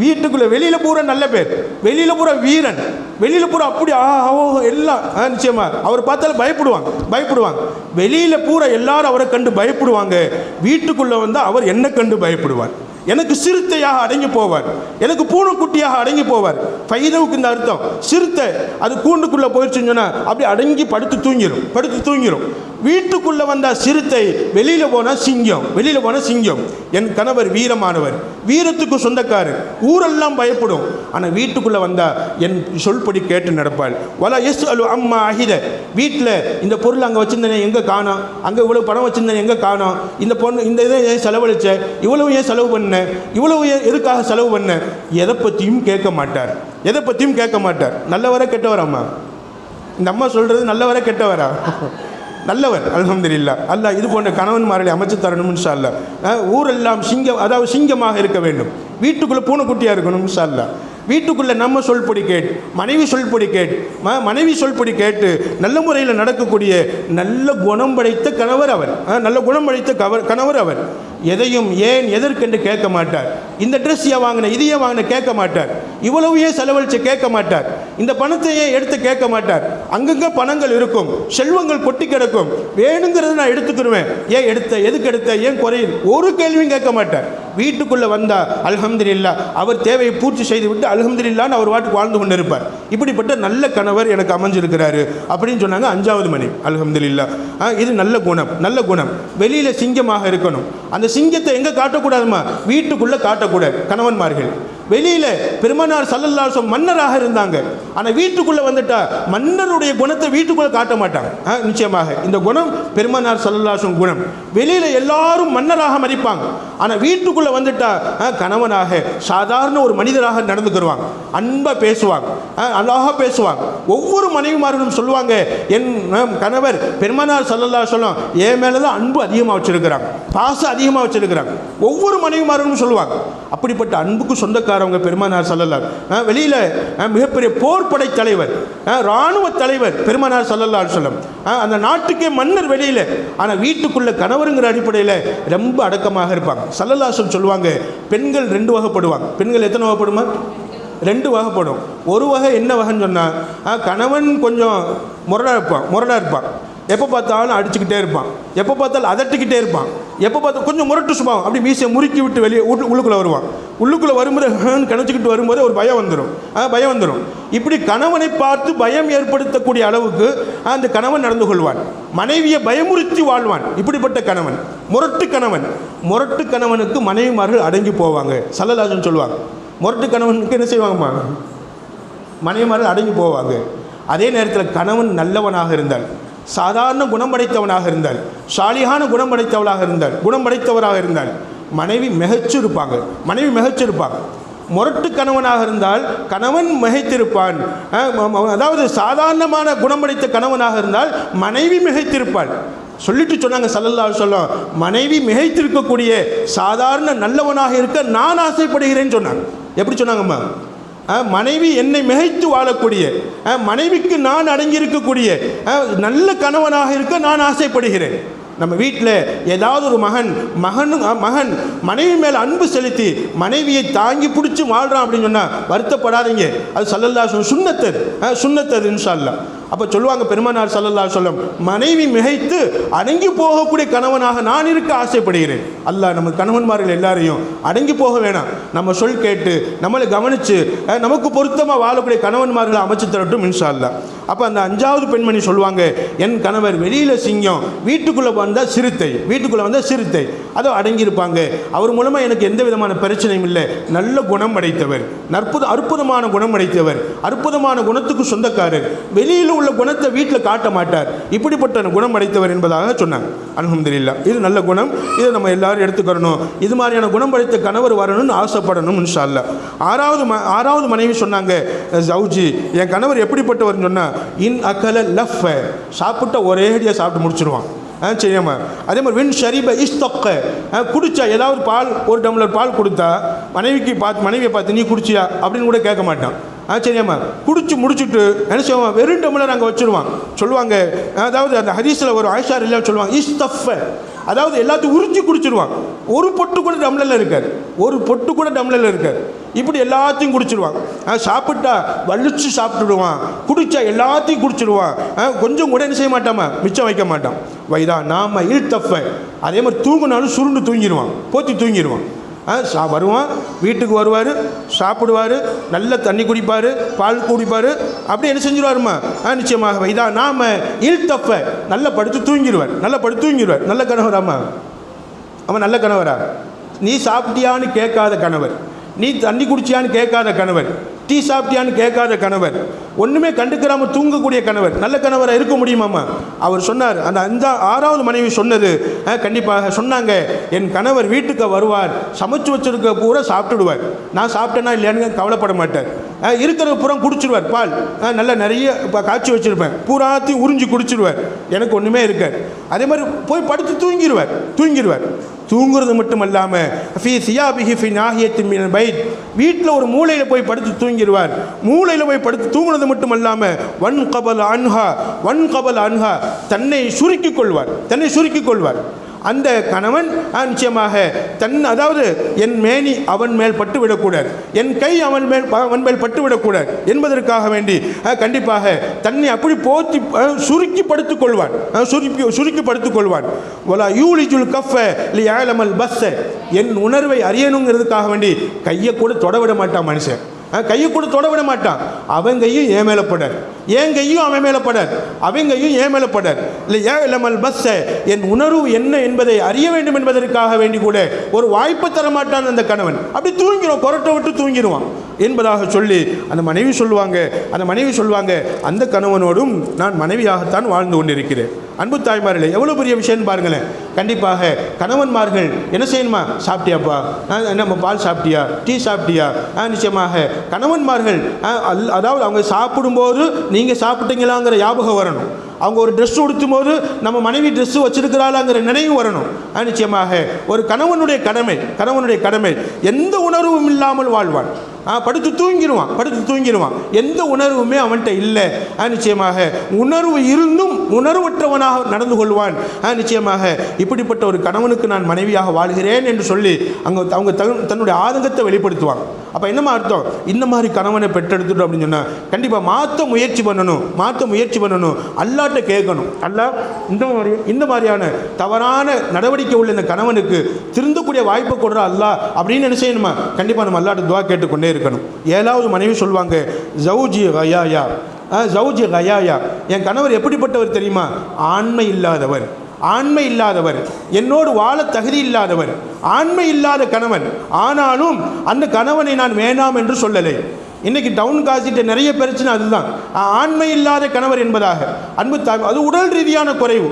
வீட்டுக்குள்ளே வெளியில் பூரா நல்ல பேர், வெளியில் பூரா வீரன், வெளியில் பூரா அப்படி எல்லாம் நிச்சயமாக அவர் பார்த்தாலும் பயப்படுவாங்க. வெளியில் பூரா எல்லாரும் அவரை கண்டு பயப்படுவாங்க, வீட்டுக்குள்ளே வந்தால் அவர் என்ன கண்டு பயப்படுவார். எனக்கு சிறுத்தையாக அடங்கி போவார், எனக்கு பூனைக்குட்டியாக அடங்கி போவார். ஃபைதவுக்கு இந்த அர்த்தம். சிறுத்தை அது கூண்டுக்குள்ளே போயிடுச்சுன்னு சொன்னால் அப்படி அடங்கி படுத்து தூங்கிடும். வீட்டுக்குள்ளே வந்தால் சிறுத்தை, வெளியில் போனால் சிங்கம். என் கணவர் வீரமானவர், வீரத்துக்கு சொந்தக்காரர், ஊரெல்லாம் பயப்படும். ஆனால் வீட்டுக்குள்ளே வந்தால் என் சொல்படி கேட்டு நடப்பாள். வலா எஸ் அலு அம்மா அஹித. வீட்டில் இந்த பொருள் அங்கே வச்சுருந்தேனே எங்கே காணோம், அங்கே இவ்வளோ பணம் வச்சுருந்தேன் எங்கே காணோம், இந்த பொண்ணு இந்த இதை ஏன் செலவழிச்ச, இவ்வளவு ஏன் செலவு பண்ண, இவ்வளவு எதுக்காக செலவு பண்ண, எதை பற்றியும் கேட்க மாட்டார். நல்லவரா கெட்டவரா? அம்மா இந்த அம்மா சொல்கிறது நல்லவரா கெட்டவரா? நல்லவர், அல்ஹம்துலில்லாஹ். அல்லாஹ் இது போன்ற கணவன்மார்களை அமைச்சு தரணும் இன்ஷா அல்லாஹ். ஊரெல்லாம் சிங்கமாக இருக்க வேண்டும், வீட்டுக்குள்ளே பூனைக்குட்டியாக இருக்கணும் இன்ஷா அல்லாஹ். வீட்டுக்குள்ளே நம்ம சொல்படி கேட்டு, மனைவி சொல்படி கேட்டு நல்ல முறையில் நடக்கக்கூடிய நல்ல குணம் படைத்த கணவர் அவர். எதையும் ஏன் எதற்கென்று கேட்க மாட்டார். இந்த ட்ரெஸ் ஏன் வாங்கின, இது ஏன் வாங்கின கேட்க மாட்டார். இவ்வளவு ஏன் செலவழிச்சு கேட்க மாட்டார். இந்த பணத்தை ஏன் எடுத்து கேட்க மாட்டார். அங்கங்கே பணங்கள் இருக்கும், செல்வங்கள் கொட்டி கிடக்கும், வேணுங்கிறது நான் எடுத்துக்கிடுவேன், ஏன் எடுத்த, எதுக்கு எடுத்த, ஏன் குறையுது, ஒரு கேள்வியும் கேட்க மாட்டார். வீட்டுக்குள்ளே வந்தால் அல்ஹம்துலில்லாஹ் அவர் தேவையை பூர்த்தி செய்து விட்டு அல்ஹம்துலில்லாஹ்னு அவர் வாட்டுக்கு வாழ்ந்து கொண்டு இருப்பார். இப்படிப்பட்ட நல்ல கணவர் எனக்கு அமைஞ்சிருக்கிறாரு அப்படின்னு சொன்னாங்க. அஞ்சாவது மனைவி. அல்ஹம்துலில்லாஹ். இது நல்ல குணம். வெளியில் சிங்கமாக இருக்கணும். அந்த சிங்கத்தை எங்கே காட்டக்கூடாதுமா? வீட்டுக்குள்ளே காட்டக்கூடாது. கணவன்மார்கள் வெளியில் பெருமானார் ஸல்லல்லாஹு அலைஹி வஸல்லம் மன்னராக இருந்தாங்க. ஆனால் வீட்டுக்குள்ளே வந்துட்டா மன்னருடைய குணத்தை வீட்டுக்குள்ளே காட்ட மாட்டாங்க. நிச்சயமாக இந்த குணம் பெருமானார் ஸல்லல்லாஹு அலைஹி வஸல்லம் குணம். வெளியில் எல்லாரும் மன்னராக மதிப்பாங்க. ஆனால் வீட்டுக்குள்ளே வந்துட்டா கணவனாக சாதாரண ஒரு மனிதராக நடந்துக்கிடுவாங்க. அன்பாக பேசுவாங்க, அழகாக பேசுவாங்க. ஒவ்வொரு மனைவிமார்களும் சொல்லுவாங்க, என் கணவர் பெருமானார் ஸல்லல்லாஹு அலைஹி வஸல்லம் என் மேலே தான் அன்பு அதிகமாக வச்சிருக்கிறாங்க, பாசம் அதிகமாக வச்சிருக்கிறாங்க. ஒவ்வொரு மனைவிமார்களும் சொல்லுவாங்க. அப்படிப்பட்ட அன்புக்கு சொந்தக்காரவங்க பெருமானார் ஸல்லல்லாஹு. வெளியில் மிகப்பெரிய போர்படை தலைவர், இராணுவ தலைவர் பெருமானார் ஸல்லல்லாஹு அலைஹி வஸல்லம். அந்த நாட்டுக்கே மன்னர் வெளியில். ஆனால் வீட்டுக்குள்ள கணவருங்கிற அடிப்படையில் ரொம்ப அடக்கமாக இருப்பாங்க. ஸல்லல்லாஹு அலைஹி வஸல்லம் சொல்லுவாங்க, பெண்கள் 2 வகைப்படுவாங்க. பெண்கள் எத்தனை வகைப்படுமா? 2 வகைப்படும். ஒரு வகை என்ன வகைன்னு சொன்னால், கணவன் கொஞ்சம் முரடாக இருப்பான், எப்போ பார்த்தாலும் அடிச்சுக்கிட்டே இருப்பான், எப்போ பார்த்தாலும் அதட்டிக்கிட்டே இருப்பான், எப்போ பார்த்தா கொஞ்சம் முரட்டு சுபாவம், அப்படி மீசையை முறுக்கி விட்டு வெளியே உள்ளுக்குள்ளே வருவான். உள்ளுக்குள்ளே வரும்போது கணச்சிக்கிட்டு வரும்போது ஒரு பயம் வந்துடும். இப்படி கணவனை பார்த்து பயம் ஏற்படுத்தக்கூடிய அளவுக்கு அந்த கணவன் நடந்து கொள்வான். மனைவியை பயமுறுத்தி வாழ்வான். இப்படிப்பட்ட கணவன் முரட்டு கணவனுக்கு மனைவிமார்கள் அடங்கி போவாங்க. ஸல்லல்லாஹு அலைஹி வஸல்லம் சொல்லுவாங்க, முரட்டு கணவனுக்கு என்ன செய்வாங்கம்மா? மனைவிமார்கள் அடங்கி போவாங்க. அதே நேரத்தில் கணவன் நல்லவனாக இருந்தால், சாதாரண குணம் படைத்தவனாக இருந்தால், சாலிகான குணம் படைத்தவராக இருந்தால் மனைவி மிகச்சிருப்பாங்க. முரட்டு கணவனாக இருந்தால் கணவன் மிகைத்திருப்பான். அதாவது சாதாரணமான குணம் படைத்த கணவனாக இருந்தால் மனைவி மிகைத்திருப்பாள். சொல்லிட்டு சொன்னாங்க ஸல்லல்லாஹு அலைஹி வஸல்லம், மனைவி மிகைத்திருக்கக்கூடிய சாதாரண நல்லவனாக இருக்க நான் ஆசைப்படுகிறேன்னு சொன்னாங்க. எப்படி சொன்னாங்கம்மா? மனைவி என்னை மிகைத்து வாழக்கூடிய, மனைவிக்கு நான் அடங்கியிருக்கக்கூடிய நல்ல கணவனாக இருக்க நான் ஆசைப்படுகிறேன். நம்ம வீட்டில் ஏதாவது ஒரு மகன் மனைவி மேலே அன்பு செலுத்தி மனைவியை தாங்கி பிடிச்சி வாழ்கிறான் அப்படின்னு சொன்னால் வருத்தப்படாதீங்க. அது ஸல்லல்லாஹு அலைஹி வஸல்லம் சுன்னத்து இன்ஷா அல்லாஹ். அப்போ சொல்லுவாங்க பெருமானார் ஸல்லல்லாஹு அலைஹி வஸல்லம், மனைவி மிகைத்து அடங்கி போகக்கூடிய கணவனாக நான் இருக்க ஆசைப்படுகிறேன். அல்லாஹ் நம்ம கணவன்மார்கள் எல்லாரையும் அடங்கி போக வேணாம், நம்ம சொல் கேட்டு நம்மளை கவனித்து நமக்கு பொருத்தமாக வாழக்கூடிய கணவன்மார்களை அமைச்சு தரட்டும் இன்ஷா அல்லாஹ். அப்போ அந்த 5வது பெண்மணி சொல்லுவாங்க, என் கணவர் வெளியில் சிங்கம், வீட்டுக்குள்ளே வந்தால் சிறுத்தை, அதை அடங்கியிருப்பாங்க. அவர் மூலமாக எனக்கு எந்த விதமான பிரச்சனையும் இல்லை. நல்ல குணம் படைத்தவர், அற்புதமான குணம் படைத்தவர், அற்புதமான குணத்துக்கு சொந்தக்காரர், வெளியில் உள்ள குணத்தை வீட்டில் காட்ட மாட்டார். இப்படிப்பட்ட குணம் படைத்தவர் என்பதாக சொன்னாங்க. அல்ஹம்துலில்லாஹ், இது நல்ல குணம். இதை நம்ம எல்லாரும் எடுத்துக்கிறணும். இது மாதிரியான குணம் படைத்த கணவர் வரணும்னு ஆசைப்படணும் இன்ஷா அல்லாஹ். 6வது மனைவி சொன்னாங்க, ஜவுஜி, என் கணவர் எப்படிப்பட்டவர்னு சொன்னால், இன் அகல லஃப, சாப்பிட்ட ஒரேடியாக சாப்பிட்டு முடிச்சிருவான். சரியாம்மா. அதே மாதிரி வின் ஷரீப இஸ்தொக்க, குடிச்சா ஏதாவது பால், ஒரு டம்ளர் பால் கொடுத்தா மனைவியை பார்த்து நீ குடிச்சியா அப்படின்னு கூட கேட்க மாட்டான். சரியாம்மா. குடிச்சு முடிச்சுட்டு என்ன செய்வான், வெறும் டம்ளர் அங்கே வச்சுருவான். சொல்லுவாங்க, அதாவது அந்த ஹதீஸில் ஒரு ஆயிஷா ரலியல்லாஹு சொல்லுவாங்க, இஸ்தஃப, அதாவது எல்லாத்தையும் உறிஞ்சி குடிச்சிருவான். ஒரு பொட்டு கூட டம்ளரில் இருக்காது. இப்படி எல்லாத்தையும் குடிச்சிருவான். சாப்பிட்டா வலிச்சு சாப்பிட்டுடுவான், குடிச்சா எல்லாத்தையும் குடிச்சிடுவான். கொஞ்சம் கூட என்ன செய்ய மாட்டாமா, மிச்சம் வைக்க மாட்டான். வைதா நாம இல்தஃப, அதே மாதிரி தூங்கினாலும் சுருண்டு தூங்கிடுவான், போத்தி தூங்கிடுவான். வருவான், வீட்டுக்கு வருவார், சாப்பிடுவார், நல்ல தண்ணி குடிப்பார், பால் குடிப்பார், அப்படி என்ன செஞ்சிருவாருமா? நிச்சயமாக வைதா நாம இல்தஃப, நல்லா படுத்து தூங்கிடுவார். நல்ல கணவராம்மா? அவன் நல்ல கணவரா? நீ சாப்பிட்டியான்னு கேட்காத கணவர், நீ தண்ணி குடிச்சியான்னு கேட்காத கணவர், டீ சாப்பிட்டியான்னு கேட்காத கணவர், ஒன்றுமே கண்டுக்கிறாமல் தூங்கக்கூடிய கணவர் நல்ல கணவராக இருக்க முடியுமாம்மா? அவர் சொன்னார், அந்த 6வது மனைவி சொன்னது கண்டிப்பாக சொன்னாங்க, என் கணவர் வீட்டுக்கு வருவார், சமைச்சு வச்சிருக்க பூரா சாப்பிட்டுடுவார், நான் சாப்பிட்டேன்னா இல்லையான்னு கவலைப்பட மாட்டார், இருக்கிற புறம் குடிச்சிடுவார், பால் நல்லா நிறைய காய்ச்சி வச்சுருப்பேன், பூராத்தையும் உறிஞ்சி குடிச்சிடுவார், எனக்கு ஒன்றுமே இருக்கார். அதே மாதிரி போய் படுத்து தூங்கிடுவார். தூங்குறது மட்டும் இல்லாமல் ஃபி சியாபிஹி ஃபி நாஹியத்தின் மினல் பைத், வீட்டில் ஒரு மூலையில் போய் படுத்து தூங்கிடுவார். மூலையில் போய் படுத்து தூங்குறது மட்டும் இல்லாமல் வன் கபல் அன்ஹா, தன்னை சுருக்கிக் கொள்வார். அந்த கணவன் நிச்சயமாக அதாவது என் மேனி அவன் மேல் பட்டுவிடக்கூடாது, என் கை அவன் மேல் பட்டுவிடக்கூடாது என்பதற்காக வேண்டி கண்டிப்பாக தன்னை அப்படி போத்தி சுருக்கி படுத்துக் கொள்வான். வலா யூலிஜுல் கஃப லியஅலமல் பஸ்ஸ, என் உணர்வை அறியணுங்கிறதுக்காக வேண்டி கையை கூட தொட விட மாட்டான் மனுஷன், கையை கூட தொட விட மாட்டான். அவன் கையும் ஏன் மேலே போடாது, என் கையும் அவன் மேலே படாது, அவன் கையும் என் மேலே படாது. இல்லை ஏலமல் பஸ்ஸ, என் உணர்வு என்ன என்பதை அறிய வேண்டும் என்பதற்காக வேண்டி கூட ஒரு வாய்ப்பு தரமாட்டான் அந்த கணவன். அப்படி தூங்கிடும், கொரட்டை விட்டு தூங்கிடுவான் என்பதாக சொல்லி அந்த மனைவி சொல்லுவாங்க, அந்த கணவனோடும் நான் மனைவியாகத்தான் வாழ்ந்து கொண்டிருக்கிறேன். அன்பு தாய்மார்களே, எவ்வளோ பெரிய விஷயம்னு பாருங்களேன். கண்டிப்பாக கணவன்மார்கள் என்ன செய்யணுமா? சாப்பிட்டியாப்பா, நம்ம பால் சாப்பிட்டியா, டீ சாப்பிட்டியா? நிச்சயமாக கணவன்மார்கள் அதாவது அவங்க சாப்பிடும்போது நீங்கள் சாப்பிட்டீங்களாங்கிற ஞாபகம் வரணும். அவங்க ஒரு ட்ரெஸ் உடுத்தும் போது நம்ம மனைவி ட்ரெஸ்ஸு வச்சிருக்கிறாளாங்கிற நினைவு வரணும். நிச்சயமாக ஒரு கணவனுடைய கடமை எந்த உணர்வும் இல்லாமல் வாழ்வான். படுத்து தூங்கிடுவான். எந்த உணர்வுமே அவன்கிட்ட இல்லை. நிச்சயமாக உணர்வு இருந்தும் உணர்வற்றவனாக நடந்து கொள்வான். நிச்சயமாக இப்படிப்பட்ட ஒரு கணவனுக்கு நான் மனைவியாக வாழ்கிறேன் என்று சொல்லி அவங்க தன்னுடைய ஆதங்கத்தை வெளிப்படுத்துவாங்க. அப்போ என்னமா அர்த்தம்? இந்த மாதிரி கணவனை பெற்றெடுத்துட்டோம் அப்படின்னு சொன்னால் கண்டிப்பாக மாற்ற முயற்சி பண்ணணும். அல்லாட்ட கேட்கணும். அல்லா இந்த மாதிரியான தவறான நடவடிக்கை உள்ள இந்த கணவனுக்கு திருந்தக்கூடிய வாய்ப்பை கொடுற அல்லா அப்படின்னு என்ன செய்யணுமா? கண்டிப்பாக நம்ம அல்லாட்ட துவா கேட்டுக்கொண்டே இருக்கணும். 7வது மனைவி சொல்லுவாங்க, ஜவுஜி கயாயா, என் கணவர் எப்படிப்பட்டவர் தெரியுமா? ஆண்மை இல்லாதவர், என்னோடு வாழ தகுதி இல்லாதவர், ஆண்மை இல்லாத கணவன். ஆனாலும் அந்த கணவனை நான் வேண்டாம் என்று சொல்லலை. இன்றைக்கி டவுன் காசிட்ட நிறைய பிரச்சனை அதுதான், ஆண்மை இல்லாத கணவர் என்பதாக. அன்பு தாய், அது உடல் ரீதியான குறைவு.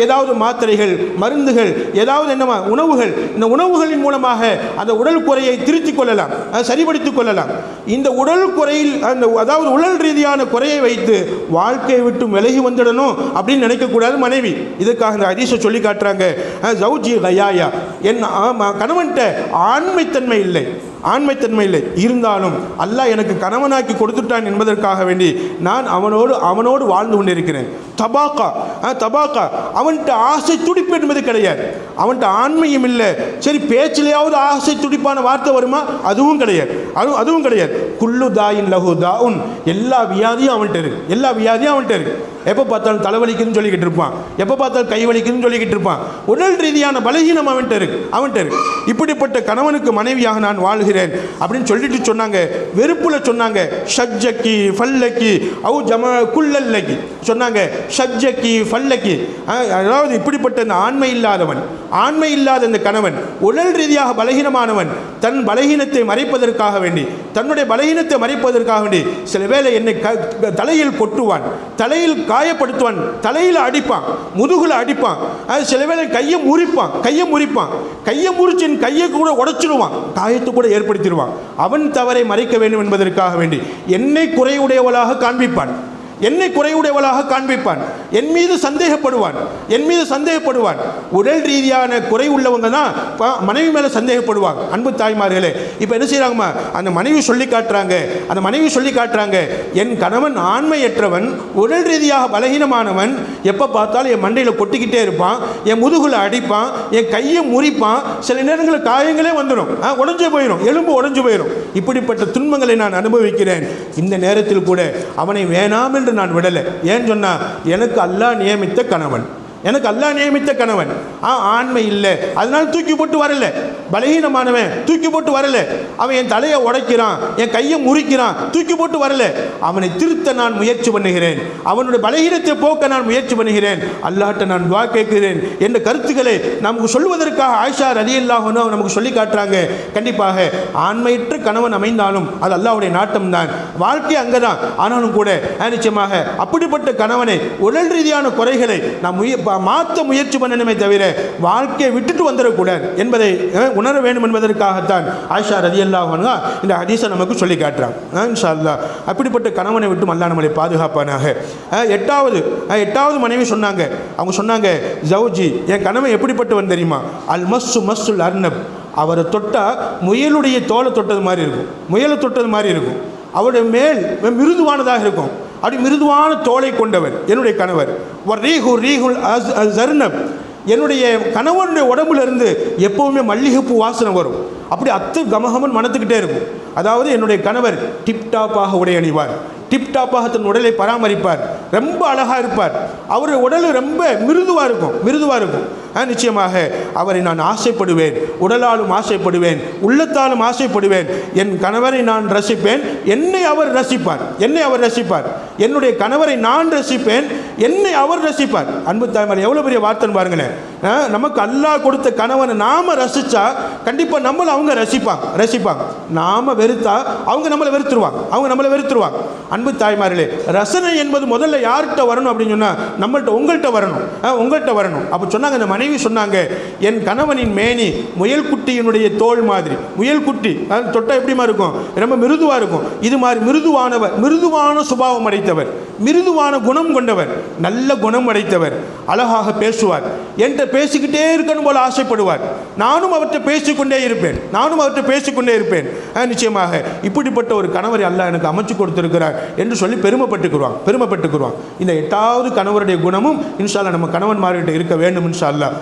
ஏதாவது மாத்திரைகள், மருந்துகள், ஏதாவது என்னமா உணவுகள், இந்த உணவுகளின் மூலமாக அந்த உடல் குறையை திருத்திக் கொள்ளலாம், சரிபடுத்திக் கொள்ளலாம். இந்த உடல் குறையில் அதாவது உடல் ரீதியான குறையை வைத்து வாழ்க்கையை விட்டு விலகி வந்துடணும் அப்படின்னு நினைக்கக்கூடாது மனைவி. இதுக்காக இந்த ஹதீஸை சொல்லி காட்டுறாங்க, ஜவுஜி கயாயா, என் கணவன்கிட்ட ஆண்மைத்தன்மை இல்லை, இருந்தாலும் அல்லாஹ் எனக்கு கணவனாக்கி கொடுத்துட்டான் என்பதற்காக வேண்டி நான் அவனோடு வாழ்ந்து கொண்டிருக்கிறேன். தபாக்கா அவன்கிட்ட ஆசை துடிப்பு என்பது கிடையாது, அவன்கிட்ட ஆண்மையும் இல்லை. சரி, பேச்சிலேயாவது ஆசை துடிப்பான வார்த்தை வருமா? அதுவும் கிடையாது. குல்லு தாயின் லஹு தாவுன், எல்லா வியாதியும் அவன்கிட்ட இருக்கு. எப்போ பார்த்தாலும் தலைவலிக்குதுன்னு சொல்லிக்கிட்டு இருப்பான், எப்போ பார்த்தாலும் கை வலிக்குதுன்னு சொல்லிக்கிட்டு இருப்பான். உடல் ரீதியான பலகீனம் அவன்கிட்ட இருக்கு. இப்படிப்பட்ட கணவனுக்கு மனைவியாக நான் வாழ்கிறேன் அப்படின்னு சொல்லிட்டு சொன்னாங்க. வெறுப்புல சொன்னாங்க, ஷஜ்ஜக்கி ஃபல்லக்கி அவு ஜம குல்லல்லக்கி சொன்னாங்க. ஷஜ்ஜக்கி ஃபல்லக்கி, அதாவது இப்படிப்பட்ட இந்த ஆண்மை இல்லாத இந்த கணவன், உடல் ரீதியாக பலகீனமானவன், தன் பலகீனத்தை மறைப்பதற்காக வேண்டி, சில வேளை என்னை தலையில் கொட்டுவான், தலையில் காயப்படுத்துவான், தலையில் அடிப்பான், முதுகுல அடிப்பான், சில வேளை கையை முறிப்பான், கையை முறிச்சின் கையை கூட உடைச்சிடுவான், காயத்தை கூட ஏற்படுத்திடுவான். அவன் தவறை மறைக்க வேண்டும் என்பதற்காக வேண்டி என்னை குறையுடையவளாக காண்பிப்பான், என் மீது சந்தேகப்படுவான். உடல் ரீதியான குறை உள்ளவங்க தான் மனைவி மேலே சந்தேகப்படுவாங்க. அன்பு தாய்மார்களே, இப்போ என்ன செய்யறாங்கம்மா? அந்த மனைவி சொல்லி காட்டுறாங்க, என் கணவன் ஆண்மையற்றவன், உடல் ரீதியாக பலகீனமானவன், எப்போ பார்த்தாலும் என் மண்டையில் கொட்டிக்கிட்டே இருப்பான், என் முதுகுல அடிப்பான், என் கையை முறிப்பான், சில நேரங்களில் காயங்களே வந்துடும், எலும்பு உடைஞ்சு போயிடும். இப்படிப்பட்ட துன்பங்களை நான் அனுபவிக்கிறேன். இந்த நேரத்தில் கூட அவனை வேணாம் என்று நான் விடலை. ஏன்னு சொன்னா, எனக்கு அல்லாஹ் நியமித்த கணவன், ஆண்மை இல்லை, அதனால தூக்கி போட்டு வரல. பலகீனமானவன் தூக்கி போட்டு வரல. அவன் என் தலையை உடைக்கிறான், என் கையை முறிக்கிறான், தூக்கி போட்டு வரல. அவனை திருத்த நான் முயற்சி பண்ணுகிறேன், அவனுடைய பலகீனத்தை போக்க நான் முயற்சி பண்ணுகிறேன், அல்லாஹ்ட்ட நான் துஆ கேட்கிறேன் என்ற கருத்துக்களை நமக்கு சொல்வதற்காக ஆயிஷா ரலியல்லாஹு அன்ஹா நமக்கு சொல்லி காட்டுறாங்க. கண்டிப்பாக ஆண்மையற்ற கணவன் அமைந்தாலும் அது அல்லாஹ்வுடைய நாட்டம் தான், வாழ்க்கை அங்கதான். ஆனாலும் கூட நிச்சயமாக அப்படிப்பட்ட கணவனை, உடல் ரீதியான குறைகளை நாம் மாற்ற முயற்சி பண்ணணுமே தவிர வாழ்க்கையை விட்டுட்டு வந்துடக்கூடாது என்பதை உணர வேண்டும் என்பதற்காகத்தான் ஆயிஷா ரலியல்லாஹு அன்ஹா இந்த ஹதீஸை நமக்கு சொல்லி காட்டுறாங்க. இன்ஷா அல்லாஹ் அப்படிப்பட்ட கணவனை விட்டு அல்லாஹ் நம்மளை பாதுகாப்பானாக. எட்டாவது மனைவி சொன்னாங்க, அவங்க சொன்னாங்க, ஜவுஜி, என் கணவன் எப்படிப்பட்டவன் தெரியுமா? அல் மஸ்ஸுல் அர்னப், அவரை தொட்டா முயலுடைய தோலை தொட்டது மாதிரி இருக்கும், அவருடைய மேல் மிருதுவானதாக இருக்கும். அப்படி மிருதுவான தோலை கொண்டவர் என்னுடைய கணவர். ரீஹுல் ஜர்னப், என்னுடைய கணவனுடைய உடம்புல இருந்து எப்பவுமே மல்லிகைப்பூ வாசனை வரும். அப்படி அத்து கமகமன் மணத்துக்கிட்டே இருக்கும். அதாவது என்னுடைய கணவர் டிப்டாப்பாக உடை அணிவார், டிப்டாப்பாக தன் உடலை பராமரிப்பார், ரொம்ப அழகாக இருப்பார். அவருடைய உடல் ரொம்ப மிருதுவாக இருக்கும். நிச்சயமாக அவரை நான் ஆசைப்படுவேன், உடலாலும் ஆசைப்படுவேன், உள்ளத்தாலும் ஆசைப்படுவேன். என் கணவரை நான் ரசிப்பேன், என்னை அவர் ரசிப்பார். என்னுடைய கணவரை நான் ரசிப்பேன், என்னை அவர் ரசிப்பார். அன்பு தாய்மார், எவ்வளோ பெரிய வார்த்தைன்னு பாருங்களேன். நமக்கு அல்லாஹ் கொடுத்த கணவனை நாம ரசிச்சா கண்டிப்பாக நம்மளை அவங்க ரசிப்பாங்க. நாம வெறுத்தா அவங்க நம்மளை வெறுத்துருவாங்க. அன்பு தாய்மார்களே, ரசனை என்பது முதல்ல யார்கிட்ட வரணும் அப்படின்னு சொன்னால் உங்கள்கிட்ட வரணும். அப்போ சொன்னாங்க, அந்த மனைவி சொன்னாங்க, என் கணவனின் மேனி முயல் குட்டியினுடைய தோல் மாதிரி. முயல் குட்டி தொட்டா எப்படிமா இருக்கும்? ரொம்ப மிருதுவாக இருக்கும். இது மாதிரி மிருதுவான சுபாவம் அடைத்தவர், மிருதுவான குணம் கொண்டவர், நல்ல குணம் அடைத்தவர், அழகாக பேசுவார், என்கிட்ட பேசிக்கிட்டே இருக்கணும் போல ஆசைப்படுவார். நானும் அவர்கிட்ட பேசிக்கொண்டே இருப்பேன். நிச்சயமாக இப்படிப்பட்ட ஒரு கணவரை அல்லாஹ் எனக்கு அமைச்சு கொடுத்திருக்கிறார் என்று சொல்லி பெருமைப்பட்டுக்குருவான். இந்த 8வது கணவருடைய குணமும் இன்ஷா அல்லாஹ் நம்ம கணவன்மார்கிட்ட இருக்க வேண்டும். இன்ஷா அல்லாஹ்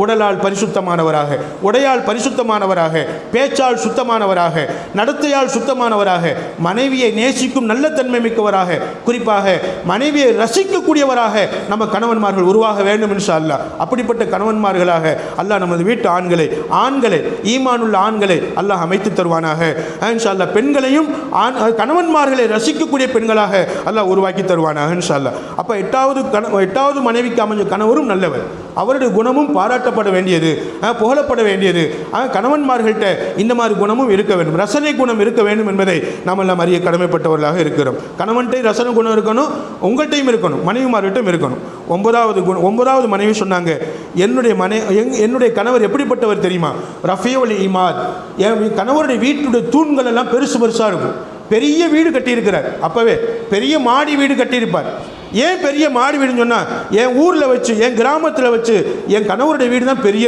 உடலால் பரிசுத்தமானவராக, உடையால் பரிசுத்தமானவராக, பேச்சால் சுத்தமானவராக, நடத்தையால் சுத்தமானவராக, மனைவியை நேசிக்கும் நல்ல தன்மை மிக்கவராக, குறிப்பாக மனைவியை ரசிக்கக்கூடியவராக நம்ம கணவன்மார்கள் உருவாக வேண்டும். இன்ஷா அல்லாஹ் அப்படிப்பட்ட கணவன்மார்களாக அல்லாஹ் நமது வீட்டு ஆண்களை ஈமானுள்ள ஆண்களை அல்லாஹ் அமைத்து தருவானாக. இன்ஷா அல்லாஹ் பெண்களையும் கணவன்மார்களை ரசிக்கக்கூடிய பெண்களாக அல்லாஹ் உருவாக்கி தருவானாக. இன்ஷா அல்லாஹ். அப்போ 8வது மனைவிக்கு அமைஞ்ச கணவரும் நல்லவர், அவருடைய குணமும் பாராட்டப்பட வேண்டியது, புகழப்பட வேண்டியது. கணவன்மார்கள்ட்ட இந்த மாதிரி குணமும் இருக்க வேண்டும், ரசனை குணம் இருக்க வேண்டும் என்பதை நாம் எல்லாம் அறிய கடமைப்பட்டவர்களாக இருக்கிறோம். கணவன்கிட்ட ரசனை குணம் இருக்கணும், உங்கள்கிட்டையும் இருக்கணும், மனைவிமார்கிட்டையும் இருக்கணும். 9வது மனைவி சொன்னாங்க, என்னுடைய கணவர் எப்படிப்பட்டவர் தெரியுமா? ரஃபியுல் ஈமான். என் கணவருடைய வீட்டுடைய தூண்கள் எல்லாம் பெருசாக இருக்கும். பெரிய வீடு கட்டியிருக்கிறார், அப்பவே பெரிய மாடி வீடு கட்டியிருப்பார். ஏன் பெரிய மாடி வீடுன்னு சொன்னால், என் ஊரில் வச்சு, என் கிராமத்தில் வச்சு என் கணவருடைய வீடு தான் பெரிய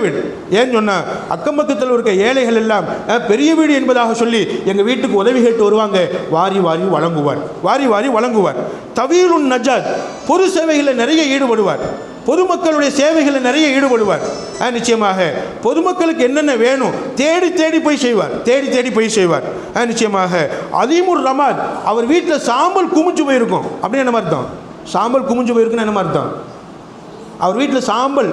வீடு. ஏன்னு சொன்னால், அக்கம் பக்கத்தில் இருக்க ஏழைகள் எல்லாம் பெரிய வீடு என்பதாக சொல்லி எங்கள் வீட்டுக்கு உதவி கேட்டு வருவாங்க. வாரி வழங்குவார். தவீலுன் நஜாத், பொது சேவைகளில் நிறைய ஈடுபடுவார், பொதுமக்களுடைய சேவைகளில் நிறைய ஈடுபடுவார். நிச்சயமாக பொதுமக்களுக்கு என்னென்ன வேணும் தேடி போய் செய்வார். நிச்சயமாக அதீமுர் ரமாத், அவர் வீட்டில் சாம்பல் குமிஞ்சு போயிருக்கும் அப்படின்னு என்ன அர்த்தம்? சாம்பல் குமிஞ்சு போயிருக்குன்னு என்ன அர்த்தம்? அவர் வீட்டில் சாம்பல்,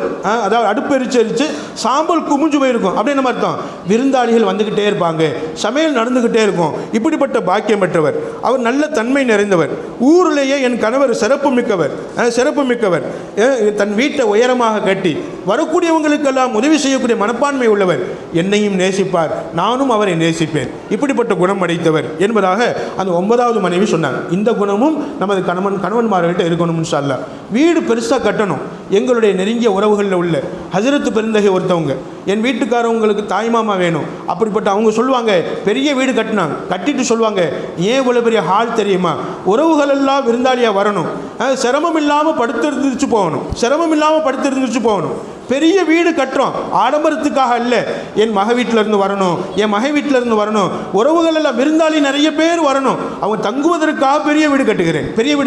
அதாவது அடுப்பு எரிச்சு சாம்பல் குமிஞ்சு போயிருக்கும் அப்படின்னு என்ன அர்த்தம்? விருந்தாளிகள் வந்துக்கிட்டே இருப்பாங்க, சமையல் நடந்துக்கிட்டே இருக்கும். இப்படிப்பட்ட பாக்கியம் பெற்றவர், அவர் நல்ல தன்மை நிறைந்தவர். ஊரிலேயே என் கணவர் சிறப்பு மிக்கவர். தன் வீட்டை உயரமாக கட்டி வரக்கூடியவங்களுக்கெல்லாம் உதவி செய்யக்கூடிய மனப்பான்மை உள்ளவர். என்னையும் நேசிப்பார், நானும் அவரை நேசிப்பேன். இப்படிப்பட்ட குணம் அடைத்தவர் என்பதாக அந்த 9வது மனைவி சொன்னாங்க. இந்த குணமும் நமது கணவன்மார்கள்ட்ட இருக்கணும். இன்ஷா அல்லாஹ். வீடு பெருசாக கட்டணும். எங்களுடைய நெருங்கிய உறவுகளில் உள்ள ஹஜரத்து பெருந்தகை ஒருத்தவங்க, என் வீட்டுக்காரவங்களுக்கு தாய்மாமா வேணும். அப்படிப்பட்ட அவங்க சொல்லுவாங்க, பெரிய வீடு கட்டிட்டு சொல்லுவாங்க, ஏன் இவ்வளோ பெரிய ஹால் தெரியுமா? உறவுகள் எல்லாம் விருந்தாளியாக வரணும், சிரமம் இல்லாமல் படுத்திருந்துச்சு போகணும். பெரிய வீடு கட்டுறோம், ஆடம்பரத்துக்காக அல்ல. என் மக வீட்டிலேருந்து வரணும், உறவுகள் எல்லாம் விருந்தாளி நிறைய பேர் வரணும், அவங்க தங்குவதற்காக பெரிய வீடு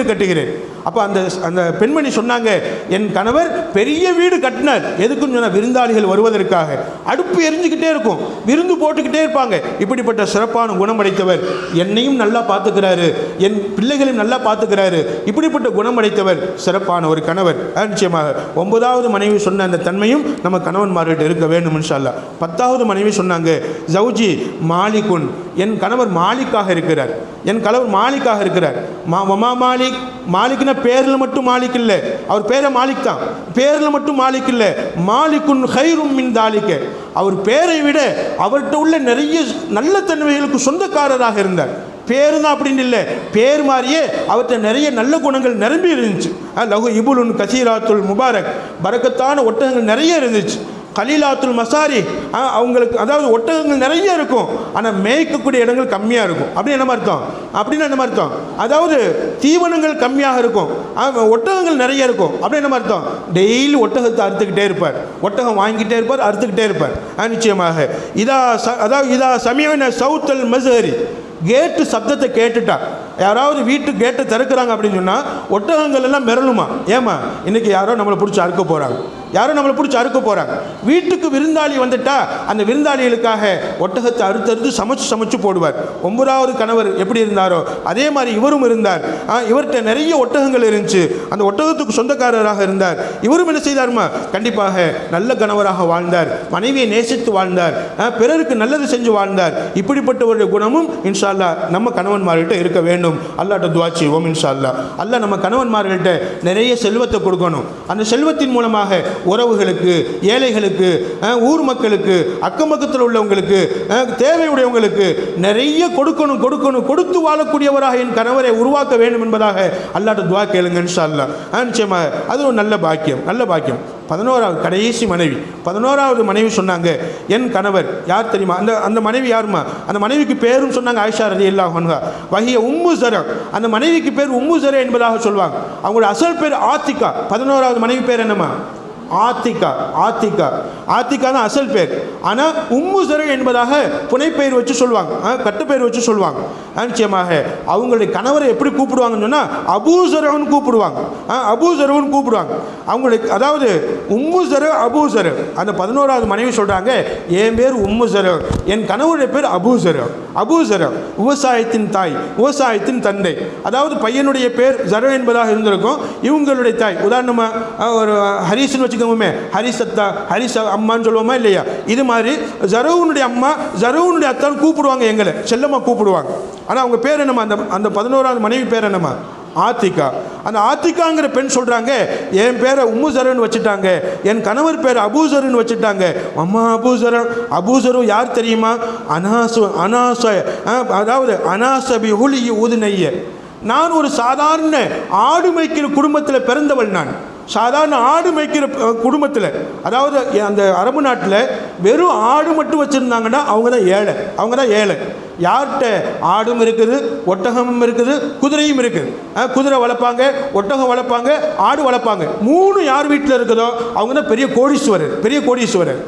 கட்டுகிறேன். அப்போ அந்த பெண்மணி சொன்னாங்க, என் கணவர் பெரிய வீடு கட்டினார். எதுக்குன்னு சொன்னால், விருந்தாளிகள் வருவதற்காக. அடுப்பு எரிஞ்சுக்கிட்டே இருக்கும், விருந்து போட்டுக்கிட்டே இருப்பாங்க. இப்படிப்பட்ட சிறப்பான குணமடைத்தவர். என்னையும் நல்லா பார்த்துக்கிறாரு, என் பிள்ளைகளையும் நல்லா பார்த்துக்கிறாரு. இப்படிப்பட்ட குணமடைத்தவர் சிறப்பான ஒரு கணவர். நிச்சயமாக 9வது மனைவி சொன்ன அந்த தன்மையும் நம்ம கணவன்மார்கிட்ட இருக்க வேண்டும். இன்ஷா அல்லாஹ். 10வது மனைவி சொன்னாங்க, ஜவுஜி மாலிகுன், என் கணவர் மாலிக்காக இருக்கிறார். மாலிக்னா பேரில் மட்டும் மாலிக் இல்லை, அவர் பேரை மாலிக் தான், பேரில் மட்டும் மாலிக் இல்லை. மாலிகுன் ஹைரும் மின் தாலிக, அவர் பேரை விட அவர்கிட்ட உள்ள நிறைய நல்ல தன்மைகளுக்கு சொந்தக்காரராக இருந்தார். பேரு தான் அப்படின்னு இல்லை, பேர் மாதிரியே அவர்கிட்ட நிறைய நல்ல குணங்கள் நிரம்பி இருந்துச்சு. லகு இபுலுன் கசீராத்துல் முபாரக், பரக்கத்தான ஒட்டகங்கள் நிறைய இருந்துச்சு. கலீலாத்துல் மசாரி, அவங்களுக்கு அதாவது ஒட்டகங்கள் நிறைய இருக்கும், ஆனால் மேய்க்கக்கூடிய இடங்கள் கம்மியாக இருக்கும். அப்படின்னு என்ன அர்த்தம்? அதாவது தீவனங்கள் கம்மியாக இருக்கும், ஒட்டகங்கள் நிறைய இருக்கும். அப்படின்னு என்ன அர்த்தம்? டெய்லி ஒட்டகத்தை அறுத்துக்கிட்டே இருப்பார், ஒட்டகம் வாங்கிக்கிட்டே இருப்பார், அறுத்துக்கிட்டே இருப்பார். நிச்சயமாக இதா சமீன சவுத்தல் மசஹரி, கேட்டு சப்தத்தை கேட்டுட்டா, யாராவது வீட்டு கேட்டை திறக்கிறாங்க அப்படின்னு சொன்னால் ஒட்டகங்கள் எல்லாம் மிரளுமா? ஏமா இன்னைக்கு யாரோ நம்மளை பிடிச்சி அறுக்க போகிறாங்க, யாரும் நம்மளை பிடிச்சி அறுக்க போகிறாங்க. வீட்டுக்கு விருந்தாளி வந்துட்டா அந்த விருந்தாளிகளுக்காக ஒட்டகத்தை அறுத்தறுத்து சமைச்சு போடுவார். 9வது கணவர் எப்படி இருந்தாரோ அதே மாதிரி இவரும் இருந்தார். இவர்கிட்ட நிறைய ஒட்டகங்கள் இருந்துச்சு. அந்த ஒட்டகத்துக்கு சொந்தக்காரராக இருந்தார். இவரும் என்ன செய்தார்மா, கண்டிப்பாக நல்ல கணவராக வாழ்ந்தார், மனைவியை நேசித்து வாழ்ந்தார், பிறருக்கு நல்லது செஞ்சு வாழ்ந்தார். இப்படிப்பட்டவருடைய குணமும் இன்ஷா அல்லாஹ் நம்ம கணவன்மார்கிட்ட இருக்க வேண்டும். அல்லாஹ்ட்ட துஆ செய்வோம். இன்ஷா அல்லாஹ் அல்லாஹ் நம்ம கணவன்மார்கள்ட்ட நிறைய செல்வத்தை கொடுக்கணும். அந்த செல்வத்தின் மூலமாக உறவுகளுக்கு, ஏழைகளுக்கு, ஊர் மக்களுக்கு, அக்கம் பக்கத்தில் உள்ளவங்களுக்கு, தேவையுடையவங்களுக்கு நிறைய கொடுத்து வாழக்கூடியவராக என் கணவரை உருவாக்க வேண்டும் என்பதாக அல்லாஹ்ட்ட துஆ கேளுங்க. இன்ஷா அல்லாஹ் நிச்சயமாக அது ஒரு நல்ல பாக்கியம். 11வது கடைசி மனைவி, 11வது மனைவி சொன்னாங்க, என் கணவர் யார் தெரியுமா? அந்த மனைவி யாருமா? அந்த மனைவிக்கு பேரும் சொன்னாங்க ஆயிஷா ரலியல்லாஹு அன்ஹா. வஹிய உம்மு ஸர. அந்த மனைவிக்கு பேர் உம்மு ஸர என்பதாக சொல்வாங்க. அவங்களோட அசல் பேர் ஆத்திகா. 11வது மனைவி பேர் என்னமா? ஆத்திகா தான் அசல் பேர். ஆனால் உம்மு ஸர என்பதாக புனைப்பெயர் வச்சு சொல்லுவாங்க, கட்டுப்பெயர் வச்சு சொல்லுவாங்க. நிச்சயமாக அவங்களுடைய கணவரை எப்படி கூப்பிடுவாங்கன்னு சொன்னால் அபூ ஸரன்னு கூப்பிடுவாங்க. அவங்களுடைய அதாவது உம்மு ஸர, அபூ ஸர. அந்த 11வது மனைவி சொல்கிறாங்க, என் பேர் உம்மு ஸர, என் கணவருடைய பேர் அபூ ஸர. விவசாயத்தின் தாய், விவசாயத்தின் தந்தை. அதாவது பையனுடைய பேர் ஸர என்பதாக இருந்திருக்கும். இவங்களுடைய தாய் உதாரணமாக ஒரு ஹரிஸ்ன்னு வச்சு ஹரிஸ் அம்மான்னு சொல்லுவோமா இல்லையா? இது மாதிரி ஜரவுனுடைய அம்மா, ஜரவுனுடைய அத்தான் கூப்பிடுவாங்க, எங்களை செல்லம்மா கூப்பிடுவாங்க. ஆனால் அவங்க பேர் என்னம்மா? அந்த 11வது மனைவி பேர் என்னம்மா? ஆத்திகா. அந்த ஆத்திகாங்கிற பெண் சொல்கிறாங்க, என் பேரை உம்மு ஸரன்னு வச்சுட்டாங்க, என் கணவர் பேர் அபூ ஸரன்னு வச்சுட்டாங்க. அம்மா அபூ ஸரு யார் தெரியுமா? அதாவது அனாசபி ஹுலி உதுனைய. நான் ஒரு சாதாரண ஆடு மேய்க்கிற குடும்பத்தில் பிறந்தவள். நான் சாதாரண ஆடு மேய்க்கிற குடும்பத்தில், அதாவது அந்த அரபு நாட்டில் வெறும் ஆடு மட்டும் வச்சுருந்தாங்கன்னா அவங்க தான் ஏழை. யார்கிட்ட ஆடும் இருக்குது, ஒட்டகமும் இருக்குது, குதிரையும் இருக்குது. குதிரை வளர்ப்பாங்க, ஒட்டகம் வளர்ப்பாங்க, ஆடு வளர்ப்பாங்க. 3 யார் வீட்டில் இருக்குதோ அவங்க தான் பெரிய கோடீஸ்வரர்.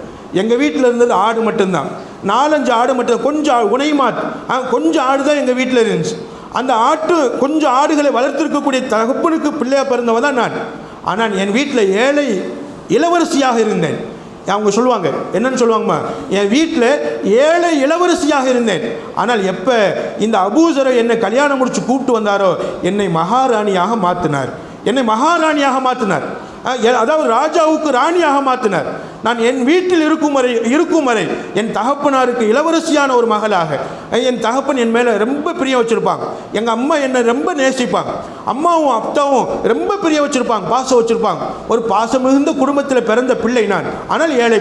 எங்கள் வீட்டில் இருந்தது ஆடு மட்டும்தான், 4-5 ஆடு மட்டும், கொஞ்சம் ஆடு தான் எங்கள் வீட்டில் இருந்துச்சு. அந்த கொஞ்சம் ஆடுகளை வளர்த்திருக்கக்கூடிய தகப்பனுக்கு பிள்ளையாக பிறந்தவன் தான் நான். ஆனால் என் வீட்டில் ஏழை இளவரசியாக இருந்தேன். அவங்க சொல்லுவாங்க, என்னன்னு சொல்லுவாங்கம்மா, என் வீட்டில் ஏழை இளவரசியாக இருந்தேன். ஆனால் எப்போ இந்த அபூ ஸர என்னை கல்யாணம் முடிச்சு கூப்பிட்டு வந்தாரோ என்னை மகாராணியாக மாற்றினார். அதாவது ராஜாவுக்கு ராணியாக மாற்றினார். நான் என் வீட்டில் இருக்கும் வரை என் தகப்பனாருக்கு இளவரசியான ஒரு மகளாக, என் தகப்பன் என் மேலே ரொம்ப பிரியம் வச்சுருப்பாங்க. எங்கள் அம்மா என்னை ரொம்ப நேசிப்பாங்க. அம்மாவும் அத்தாவும் ரொம்ப பிரியம் வச்சுருப்பாங்க, பாசம் வச்சுருப்பாங்க. ஒரு பாசம் மிகுந்த குடும்பத்தில் பிறந்த பிள்ளை நான். ஆனால் ஏழை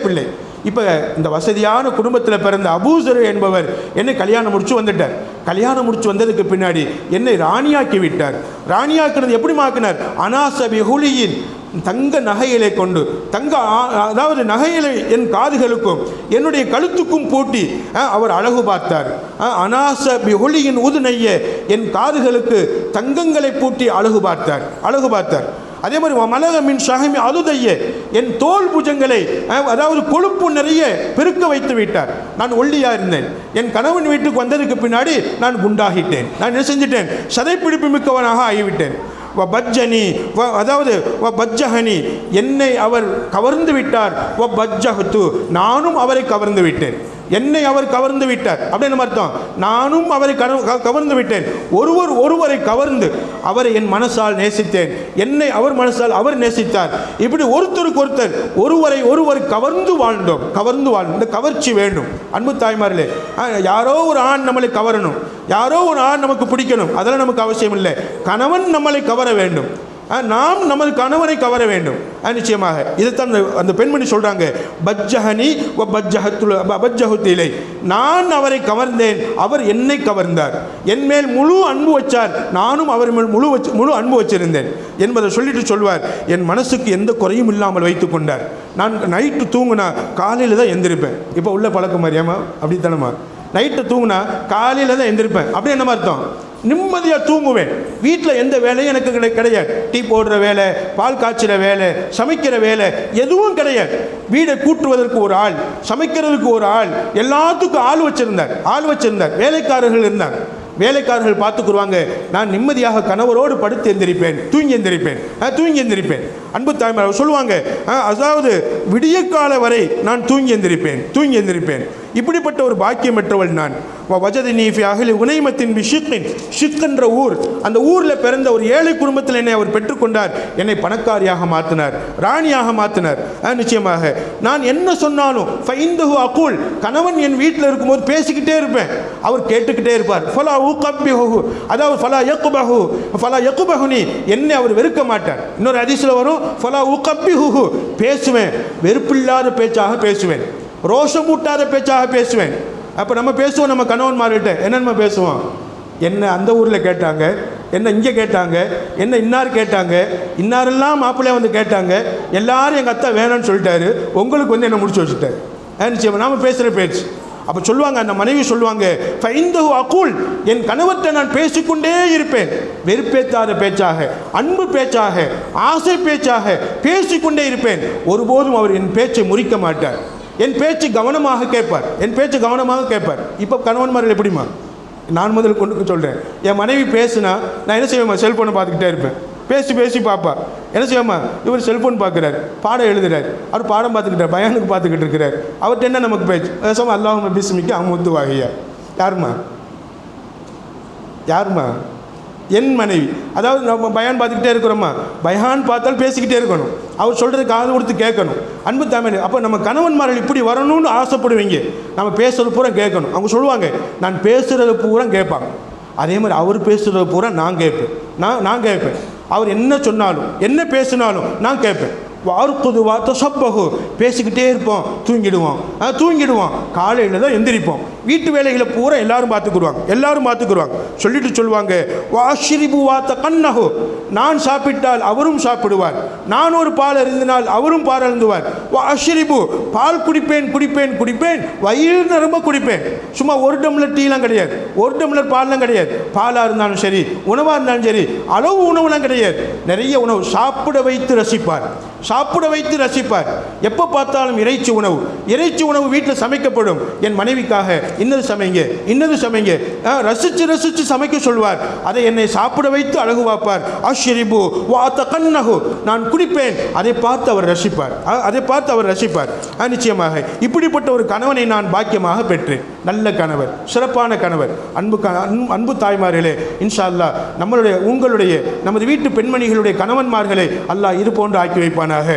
பிள்ளை. இப்போ இந்த வசதியான குடும்பத்தில் பிறந்த அபூ ஸர என்பவர் என்னை கல்யாணம் முடிச்சு வந்துட்டார். கல்யாணம் முடிச்சு வந்ததுக்கு பின்னாடி என்னை ராணியாக்கி விட்டார். ராணியாக்குறது எப்படி மாக்கினார்? அனாசபி ஹுலியின், தங்க நகைகளை கொண்டு, அதாவது நகைகளை என் காதுகளுக்கும் என்னுடைய கழுத்துக்கும் பூட்டி அவர் அழகு பார்த்தார். அனாசபி ஹுலியின் உதுனைய, என் காதுகளுக்கு தங்கங்களை பூட்டி அழகு பார்த்தார். அதே மாதிரி மலகமின் ஷஹமி அலுதைய, என் தோல் புஜங்களை, அதாவது கொழுப்பு நிறைய பெருக்க வைத்து விட்டார். நான் ஒல்லியாக இருந்தேன். என் கணவன் வீட்டுக்கு வந்ததுக்கு பின்னாடி நான் குண்டாகிட்டேன். நான் என்ன செஞ்சிட்டேன்? சதைப்பிடிப்பு மிக்கவனாக ஆகிவிட்டேன். வபஜ்ஜனி, அதாவது வபஜ்ஜஹனி, என்னை அவர் கவர்ந்து விட்டார். வபஜ்ஜஹ்து, நானும் அவரை கவர்ந்து விட்டேன். என்னை அவர் கவர்ந்து விட்டார் அப்படின்னு அர்த்தம். நானும் அவரை கவர்ந்து விட்டேன். ஒருவரை கவர்ந்து அவரை என் மனசால் நேசித்தேன். என்னை அவர் மனசால் அவர் நேசித்தார். இப்படி ஒருவர் கவர்ந்து வாழ்ந்தோம். இந்த கவர்ச்சி வேண்டும். அன்பு தாய்மார்களே, யாரோ ஒரு ஆண் நம்மளை கவரணும், யாரோ ஒரு ஆண் நமக்கு பிடிக்கணும், அதெல்லாம் நமக்கு அவசியம் இல்லை. கணவன் நம்மளை கவர வேண்டும், நாம் நமது கணவனை கவர வேண்டும். நிச்சயமாக இதைத்தான் அந்த பெண்மணி சொல்கிறாங்க, பஜ்ஜஹனி பஜ்ஜஹுத்திலை, நான் அவரை கவர்ந்தேன், அவர் என்னை கவர்ந்தார். என் மேல் முழு அன்பு வச்சார், நானும் அவர் மேல் முழு அன்பு வச்சிருந்தேன் என்பதை சொல்லிட்டு சொல்வார். என் மனசுக்கு எந்த குறையும் இல்லாமல் வைத்து கொண்டார். நான் நைட்டு தூங்குனா காலையில் தான் எந்திருப்பேன். இப்போ உள்ள பழக்கம் மாதிரியாமா? அப்படித்தானம்மா? நைட்டு தூங்குனா காலையில் தான் எந்திருப்பேன். அப்படி என்ன அர்த்தம்? நிம்மதியாக தூங்குவேன். வீட்டில் எந்த வேலையும் எனக்கு கிடையாது. டீ போடுற வேலை, பால் காய்ச்சிற வேலை, சமைக்கிற வேலை எதுவும் கிடையாது. வீடை கூட்டுவதற்கு ஒரு ஆள், சமைக்கிறதுக்கு ஒரு ஆள், எல்லாத்துக்கும் ஆள் வச்சிருந்தார். வேலைக்காரர்கள் இருந்தாங்க. வேலைக்காரர்கள் பார்த்துக்குருவாங்க. நான் நிம்மதியாக கணவரோடு படுத்து எந்திரிப்பேன், தூங்கி எந்திரிப்பேன். அன்பு தாய்மார் சொல்லுவாங்க, அதாவது விடிய கால வரை நான் தூங்கி எந்திருப்பேன். இப்படிப்பட்ட ஒரு பாக்கியம் பெற்றவள் நான். வஜதினி ஃபி அஹ்லி உனைமத்தின் பிஷிக்கின், ஷிக் என்ற ஊர், அந்த ஊரில் பிறந்த ஒரு ஏழை குடும்பத்தில் என்னை அவர் பெற்றுக்கொண்டார். என்னை பணக்காரியாக மாற்றினார், ராணியாக மாற்றினார். நிச்சயமாக நான் என்ன சொன்னாலும் ஃபைந்தஹு அகூல், கணவன் என் வீட்டில் இருக்கும்போது பேசிக்கிட்டே இருப்பேன், அவர் கேட்டுக்கிட்டே இருப்பார். ஃபலா உகப்பிஹு, அதாவது ஃபலா யக்குபஹுனி, என்னை அவர் வெறுக்க மாட்டார். இன்னொரு ஹதீஸ்ல வரும் ஃபலா உகப்பிஹு, பேசுவேன், வெறுப்பில்லாத பேச்சாக பேசுவேன், ரோஷமூட்டாத பேச்சாக பேசுவேன். அப்போ நம்ம பேசுவோம், நம்ம கணவன்மார்கிட்ட என்ன நம்ம பேசுவோம், என்ன அந்த ஊரில் கேட்டாங்க, என்ன இங்கே கேட்டாங்க, என்ன இன்னார் கேட்டாங்க, இன்னாரெல்லாம் மாப்பிள்ளைய வந்து கேட்டாங்க, எல்லாரும் எங்கள் அத்தா வேணும்னு சொல்லிட்டாரு, உங்களுக்கு வந்து என்ன முடிச்சு வச்சுட்டாரு. நிச்சயமாக நாம் பேசுகிற பேச்சு. அப்போ சொல்லுவாங்க, அந்த மனைவி சொல்லுவாங்க, ஃபைந்தஹு அகூல், என் கணவர்கிட்ட நான் பேசிக்கொண்டே இருப்பேன், வெறுப்பேற்றாத பேச்சாக, அன்பு பேச்சாக, ஆசை பேச்சாக பேசிக்கொண்டே இருப்பேன். ஒருபோதும் அவர் என் பேச்சை முறிக்க மாட்டார், என் பேச்சு கவனமாக கேட்பார். இப்போ கணவன்மார்கள் எப்படிமா, நான் முதல் கொண்டு சொல்கிறேன், என் மனைவி பேசுனா நான் என்ன செய்வேம்மா, செல்ஃபோனை பார்த்துக்கிட்டே இருப்பேன், பேசி பாப்பா என்ன செய்வோம்மா, இவர் செல்ஃபோன் பார்க்குறாரு, பாடம் எழுதுறாரு, அவர் பாடம் பார்த்துக்கிட்டார், பயானுக்கு பார்த்துக்கிட்டு இருக்கிறார், அவர்கிட்ட என்ன நமக்கு பேச்சு, பேசாமல் அல்லாஹும்ம பிஸ்மிக்க அமுத்து வாகியா. யாருமா என் மனைவி. அதாவது நம்ம பயான் பார்த்துக்கிட்டே இருக்கிறோம்மா, பயான் பார்த்தால் பேசிக்கிட்டே இருக்கணும், அவர் சொல்கிறது காது கொடுத்து கேட்கணும். அன்பு தமிழ். அப்போ நம்ம கணவன்மார்கள் இப்படி வரணும்னு ஆசைப்படுவீங்க, நம்ம பேசுகிறது பூரா கேட்கணும். அவங்க சொல்லுவாங்க, நான் பேசுகிறது பூரா கேட்பாங்க, அதே மாதிரி அவர் பேசுகிறது பூரா நான் கேட்பேன். அவர் என்ன சொன்னாலும் என்ன பேசினாலும் நான் கேட்பேன். வார்க்குதுவா தசப்பகு, பேசிக்கிட்டே இருப்போம், தூங்கிடுவோம், காலையில் தான் எந்திரிப்போம். வீட்டு வேலைகளை பூரா எல்லாரும் பார்த்துக்குருவாங்க. சொல்லிட்டு சொல்லுவாங்க, வாஷிரிபுவா தகன்னஹு, நான் சாப்பிட்டால் அவரும் சாப்பிடுவார், நான் ஒரு பால் அருந்தினால் அவரும் பால் அருந்துவார். வாஷிரிபு, பால் குடிப்பேன், வயிறு நிரம்ப குடிப்பேன். சும்மா ஒரு டம்ளர் டீலாம் கிடையாது, ஒரு டம்ளர் பால்லாம் கிடையாது, பாலாக இருந்தாலும் சரி, உணவாக இருந்தாலும் சரி, அளவு உணவுலாம் கிடையாது, நிறைய உணவு சாப்பிட வைத்து ரசிப்பார். எப்போ பார்த்தாலும் இறைச்சி உணவு வீட்டில் சமைக்கப்படும். என் மனைவிக்காக இன்னது சமைங்க, ரசித்து சமைக்க சொல்வார். அதை என்னை சாப்பிட வைத்து அழகு பார்ப்பார். அஷ்ரிபு வா தகன்னஹு, நான் குடிப்பேன், அதை பார்த்து அவர் ரசிப்பார். நிச்சயமாக இப்படிப்பட்ட ஒரு கணவனை நான் பாக்கியமாக பெற்றேன். நல்ல கணவர், சிறப்பான கணவர். அன்பு தாய்மார்களே, இன்ஷா அல்லாஹ் உங்களுடைய நமது வீட்டு பெண்மணிகளுடைய கணவன்மார்களை அல்லாஹ் இது போன்று ஆக்கி வைப்பானாக.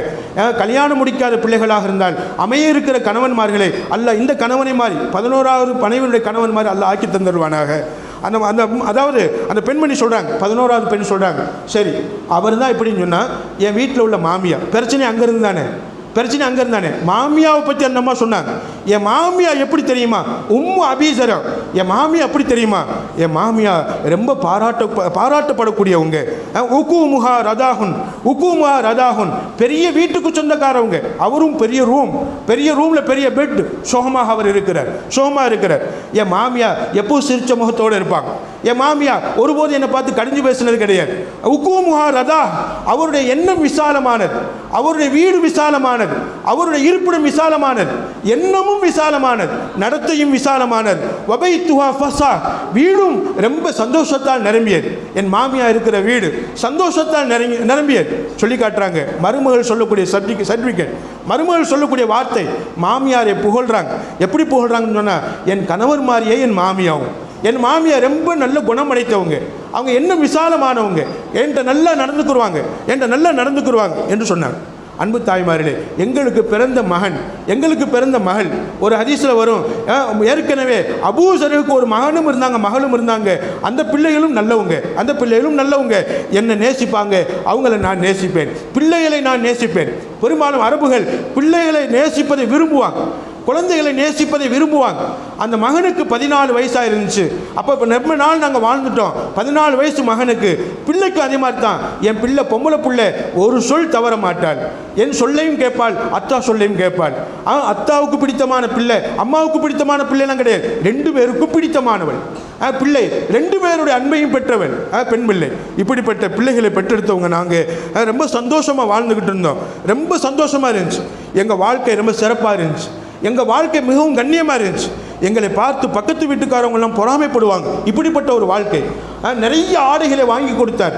கல்யாணம் முடிக்காத பிள்ளைகளாக இருந்தால் அமைய இருக்கிற கணவன்மார்களை அல்லாஹ் இந்த கணவனை மாதிரி 11வது மனைவியுடைய கணவன் மாதிரி அல்லாஹ் ஆக்கி தந்துடுவானாக. அதாவது அந்த பெண்மணி சொல்கிறாங்க, 11வது பெண் சொல்கிறாங்க, சரி அவர் தான் இப்படின்னு சொன்னால் என் வீட்டில் உள்ள மாமியா பிரச்சனை அங்கேருந்து தானே. மாமியாவை பற்றி அந்த அம்மா சொன்னாங்க. என் மாமியா எப்படி தெரியுமா, உம்மு அபீசரம், என் மாமியா அப்படி தெரியுமா, என் மாமியா ரொம்ப பாராட்டப்படக்கூடியவங்க. உக்கூமுஹா ரதாஹுன், பெரிய வீட்டுக்கு சொந்தக்காரவங்க. அவரும் பெரிய ரூமில் பெரிய பெட், சோகமாக அவர் இருக்கிறார். என் மாமியா எப்போ சிரிச்ச முகத்தோடு இருப்பாங்க. என் மாமியா ஒருபோது என்னை பார்த்து கடிஞ்சு பேசினது கிடையாது. உக்கூமுஹா ரதா, அவருடைய எண்ணம் விசாலமானது, அவருடைய வீடு விசாலமானது, அவருடைய இருப்பிடம் விசாலமானது, எண்ணமும் விசாலமானது, நடத்தையும் விசாலமானது. வபைத்துஹா ஃபஸா, வீடும் ரொம்ப சந்தோஷத்தால் நிரம்பியது. என் மாமியா இருக்கிற வீடு சந்தோஷத்தால் நிரம்பியது. சொல்லி காட்டுறாங்க மருமகள் சொல்லக்கூடிய சர்டிஃபிகேட், மருமகள் சொல்லக்கூடிய வார்த்தை. மாமியாரை புகழ்றாங்க. எப்படி புகழ்றாங்கன்னு சொன்னால், என் கணவர் மாதிரியே என் மாமியா ரொம்ப நல்ல குணம் அடைத்தவங்க, அவங்க என்ன விசாலமானவங்க, என்கிட்ட நல்லா நடந்துக்குருவாங்க என்று சொன்னாங்க. அன்பு தாய்மார்களே, எங்களுக்கு பிறந்த மகள் ஒரு ஹதீஸில் வரும், ஏற்கனவே அபூ ஸருக்கு ஒரு மகனும் இருந்தாங்க. அந்த பிள்ளைகளும் நல்லவங்க, என்னை நேசிப்பாங்க, அவங்கள நான் நேசிப்பேன், பிள்ளைகளை நான் நேசிப்பேன். பெரும்பாலும் அரபுகள் பிள்ளைகளை நேசிப்பதை விரும்புவாங்க, குழந்தைகளை நேசிப்பதை விரும்புவாங்க. அந்த மகனுக்கு 14 வயசாக இருந்துச்சு. அப்போ ரொம்ப நாள் நாங்கள் வாழ்ந்துட்டோம். 14 வயசு மகனுக்கு, பிள்ளைக்கு அதே மாதிரி தான். என் பிள்ளை பொம்பளை பிள்ளை ஒரு சொல் தவற மாட்டாள், என் சொல்லையும் கேட்பாள், அத்தா சொல்லையும் கேட்பாள். அத்தாவுக்கு பிடித்தமான பிள்ளை, அம்மாவுக்கு பிடித்தமான பிள்ளைலாம் கிடையாது, 2 பேருக்கும் பிடித்தமானவள் பிள்ளை, 2 பேருடைய அன்பையும் பெற்றவள் பெண் பிள்ளை. இப்படிப்பட்ட பிள்ளைகளை பெற்றெடுத்தவங்க நாங்கள் ரொம்ப சந்தோஷமாக வாழ்ந்துக்கிட்டு இருந்தோம். ரொம்ப சந்தோஷமாக இருந்துச்சு. எங்கள் வாழ்க்கை ரொம்ப சிறப்பாக இருந்துச்சு. எங்கள் வாழ்க்கை மிகவும் கண்ணியமாக இருந்துச்சு. எங்களை பார்த்து பக்கத்து வீட்டுக்காரவங்கெல்லாம் பொறாமைப்படுவாங்க. இப்படிப்பட்ட ஒரு வாழ்க்கை. நிறைய ஆடைகளை வாங்கி கொடுத்தார்,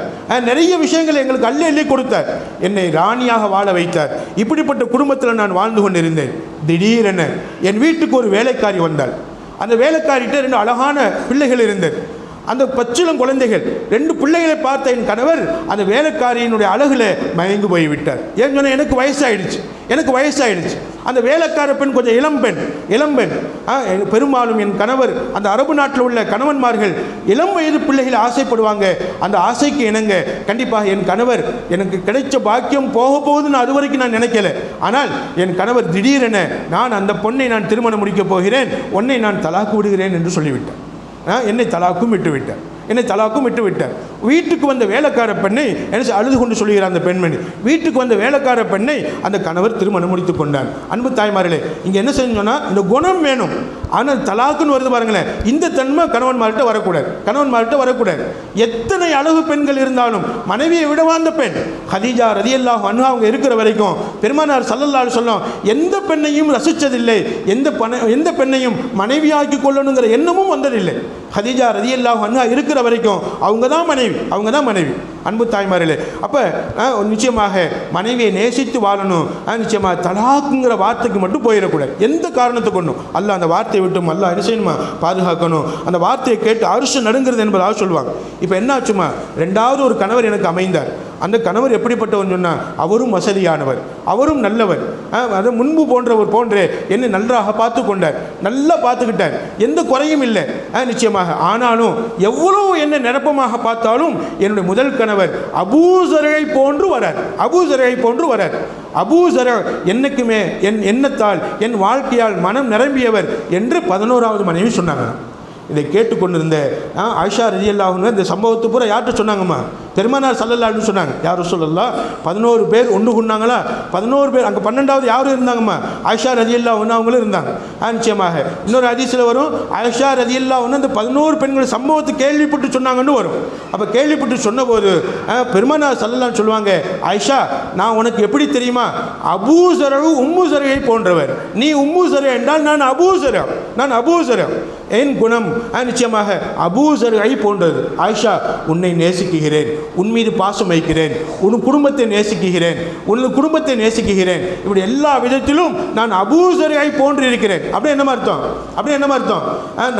நிறைய விஷயங்களை எங்களுக்கு அள்ளி அள்ளி கொடுத்தார், என்னை ராணியாக வாழ வைத்தார். இப்படிப்பட்ட குடும்பத்தில் நான் வாழ்ந்து கொண்டிருந்தேன். திடீரென என் வீட்டுக்கு ஒரு வேலைக்காரி வந்தாள். அந்த வேலைக்காரிட்ட 2 அழகான பிள்ளைகள் இருந்தது. அந்த பச்சிளம் குழந்தைகள் 2 பிள்ளைகளை பார்த்த என் கணவர் அந்த வேலைக்காரியினுடைய அழகில் மயங்கி போய்விட்டார். ஏன்னு சொன்னால் எனக்கு வயசாயிடுச்சு. அந்த வேலைக்கார பெண் கொஞ்சம் இளம்பெண். பெரும்பாலும் என் கணவர் அந்த அரபு நாட்டில் உள்ள கணவன்மார்கள் இளம் வயது பிள்ளைகள் ஆசைப்படுவாங்க. அந்த ஆசைக்கு இணங்க கண்டிப்பாக என் கணவர் எனக்கு கிடைச்ச பாக்கியம் போக போகுதுன்னு அது வரைக்கும் நான் நினைக்கல. ஆனால் என் கணவர் திடீரென நான் அந்த பொண்ணை நான் திருமணம் முடிக்கப் போகிறேன், உன்னை நான் தலாக்கு விடுகிறேன் என்று சொல்லிவிட்டேன். என்னை தலாக்கும் விட்டு விட்டார். வீட்டுக்கு வந்த வேலைக்கார பெண்ணை என்ன அழுது கொண்டு சொல்லுகிறார் அந்த பெண்மணி. வீட்டுக்கு வந்த வேலைக்கார பெண்ணை அந்த கணவர் திருமணம் முடித்து கொண்டார். அன்பு தாய்மார்களே, இங்கே என்ன செஞ்சோன்னா இந்த குணம் வேணும். ஆனால் தலாக்குன்னு வருது பாருங்களேன், இந்த தன்மை கணவன்மார்கிட்ட வரக்கூடாது. எத்தனை அழகு பெண்கள் இருந்தாலும் மனைவியை விட வாழ்ந்த பெண் ஹதீஜா ரலியல்லாஹு அன்ஹா அவங்க இருக்கிற வரைக்கும் பெருமானார் ஸல்லல்லாஹு அலைஹி வஸல்லம் எந்த பெண்ணையும் ரசித்ததில்லை, எந்த பெண்ணையும் மனைவியாக்கி கொள்ளணுங்கிற எண்ணமும் வந்ததில்லை. ஹதீஜா ரலியல்லாஹு அன்ஹா இருக்கிற வரைக்கும் அவங்க தான் மனைவி. அன்பு தாய்மார்களே, அப்போ நிச்சயமாக மனைவியை நேசித்து வாழணும். நிச்சயமாக தலாக்குங்கிற வார்த்தைக்கு மட்டும் போயிடக்கூடாது. எந்த காரணத்தை கொண்டும் அல்லாஹ் அந்த வார்த்தையை விட்டும் அல்லாஹ் என்ன செய்யணுமா பாதுகாக்கணும். அந்த வார்த்தையை கேட்டு அரிசி நடுங்கிறது என்பதாக சொல்லுவாங்க. இப்போ என்ன ஆச்சுமா, 2வது ஒரு கணவர் எனக்கு அமைந்தார். அந்த கணவர் எப்படிப்பட்டவன் சொன்னால் அவரும் வசதியானவர், அவரும் நல்லவர். அதை முன்பு போன்ற என்னை நன்றாக பார்த்து கொண்டார், நல்லா பார்த்துக்கிட்டார், எந்த குறையும் இல்லை நிச்சயமாக. ஆனாலும் எவ்வளோ என்ன நிரப்பமாக பார்த்தாலும் என்னுடைய முதல் கணவர் அபூசரை போன்று வரார். அபூசர என்னைக்குமே என் எண்ணத்தால் என் வாழ்க்கையால் மனம் நிரம்பியவர் என்று 11வது மனைவி சொன்னாங்க. இதை கேட்டுக்கொண்டிருந்த ஆயிஷா ரலியல்லாஹு அன்ஹா இந்த சம்பவத்தை பூரா யார்கிட்ட சொன்னாங்கம்மா? பெருமானார் ஸல்லல்லாஹு அலைஹி வஸல்லம் சொன்னாங்க. யார் ரசூலுல்லாஹ் 11 பேர் ஒன்று கொண்டாங்களா? 11 பேர். அங்கே 12வது யாரும் இருந்தாங்கம்மா? ஆயிஷா ரலியல்லாஹு அன்ஹா அவங்களும் இருந்தாங்க. நிச்சயமாக இன்னொரு ஹதீஸில் வரும், ஆயிஷா ரலியல்லாஹு அன்ஹா அந்த 11 பெண்கள் சம்பவத்தை கேள்விப்பட்டு சொன்னாங்கன்னு வரும். அப்போ கேள்விப்பட்டு சொன்னபோது பெருமானார் ஸல்லல்லாஹு அலைஹி சொல்லுவாங்க, ஆயிஷா நான் உனக்கு எப்படி தெரியுமா? அபூசரவு உம்மு சரையை போன்றவர். நீ உம்மு சரை என்றால் நான் அபூசர. என் குணம் நிச்சயமாக அபூசரை போன்றது. ஆயிஷா உன்னை நேசிக்குகிறேன், உன் மீது பாசம் வைக்கிறேன், உன் குடும்பத்தை நேசிக்குகிறேன், இப்படி எல்லா விதத்திலும் நான் அபூசரை போன்று இருக்கிறேன். அப்படி என்னமா அர்த்தம்?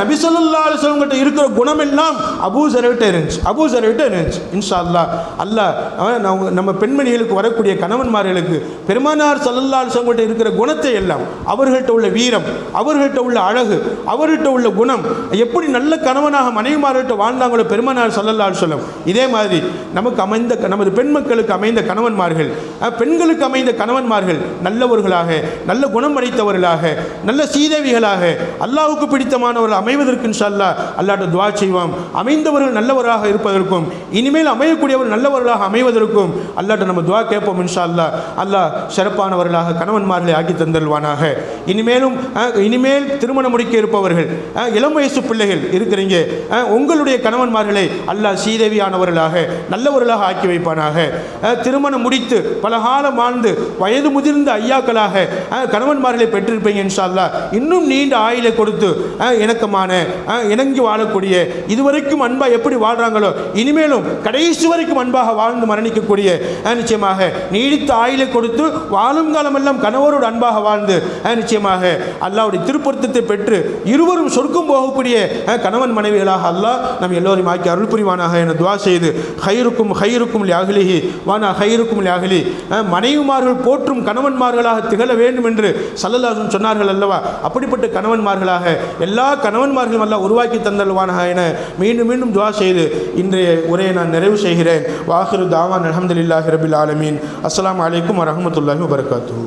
நபி ஸல்லல்லாஹு அலைஹி வஸல்லம் கிட்ட இருக்கிற குணம் எல்லாம் அபூசரை விட்டு இருந்துச்சு. இன்ஷா அல்லாஹ் நம்ம பெண்மணிகளுக்கு வரக்கூடிய கணவன்மார்களுக்கு பெருமானார் ஸல்லல்லாஹு அலைஹி வஸல்லம் கிட்ட இருக்கிற குணத்தை எல்லாம், அவர்கள்ட்ட உள்ள வீரம், அவர்கள்ட்ட உள்ள அழகு, அவர்கள்ட்ட உள்ள குணம், எப்படி நல்ல கணவனாக மனைவிமார்கள்ட்ட வாழ்ந்தாங்களோ பெருமானார் ஸல்லல்லாஹு அலைஹி வஸல்லம், இதே மாதிரி நமது பெண் மக்களுக்கு அமைந்த கணவன்மார்கள், பெண்களுக்கு அமைந்த கணவன்மார்கள் நல்லவர்களாக, நல்ல குணம் அடைத்தவர்களாக, நல்ல சீதேவிகளாக, அல்லாஹ்வுக்கு பிடித்தமானவர்கள் அமைவதற்கு இன்ஷா அல்லாஹ் அல்லாஹ்ட்ட துஆ செய்வோம். அமைந்தவர்கள் நல்லவராக இருப்பதற்கும் இனிமேல் அமையக்கூடியவர்கள் நல்லவர்களாக அமைவதற்கும் அல்லாஹ்ட்ட நம்ம துஆ கேட்போம். இன்ஷா அல்லாஹ் அல்லாஹ் சிறப்பானவர்களாக கணவன்மார்களை ஆக்கி தந்தல்வானாக. இனிமேல் திருமணம் முடிக்க இருப்பவர்கள், இளம் வயசு பிள்ளைகள் இருக்கிறீங்க, உங்களுடைய கணவன்மார்களை அல்லாஹ் சீதேவியானவர்களாக நல்லவர்களாக ஆக்கி வைப்பானாக. திருமணம் முடித்து பல காலம் வாழ்ந்து வயது முதிர்ந்த ஐயாக்களாக கணவன்மார்களை பெற்றிருப்பீங்க. இன்ஷா அல்லாஹ் இன்னும் நீண்ட ஆயுளை கொடுத்து இணங்கி வாழக்கூடிய, இதுவரைக்கும் அன்பா எப்படி வாழ்றாங்களோ இனிமேலும் கடைசி வரைக்கும் அன்பாக வாழ்ந்து மரணிக்கக்கூடிய, நிச்சயமாக நீடித்த ஆயுளை கொடுத்து வாழும் காலமெல்லாம் கணவரோடு அன்பாக வாழ்ந்து நிச்சயமாக அல்லாஹ்வுடைய திருப்பொருத்தத்தை பெற்று இருவரும் சொர்க்கம் போகக்கூடிய கணவன் மனைவிகளாக அல்லாஹ் நம் எல்லோரையும் ஆக்கி அருள் புரிவானாக என துஆ செய்து, ஹைருக்கும் லிஅஹ்லிஹி வானா ஹைருக்கும் லிஅஹ்லி, மனைவிமார்கள் போற்றும் கணவன்மார்களாக திகழ வேண்டும் என்று ஸல்லல்லாஹு அலைஹி வஸல்லம் சொன்னார்கள் அல்லவா? அப்படிப்பட்ட கணவன்மார்களாக எல்லா கணவன்மார்களும் அல்லாஹ் உருவாக்கி தந்தல்வானாக என மீண்டும் துஆ செய்து இன்றைய உரையை நான் நிறைவு செய்கிறேன். வாஹிரு தாவான் அல்ஹம்துலில்லாஹி ரப்பில் ஆலமீன். அஸ்ஸலாமு அலைக்கும் வரஹ்மத்துல்லாஹி வபரகாத்துஹு.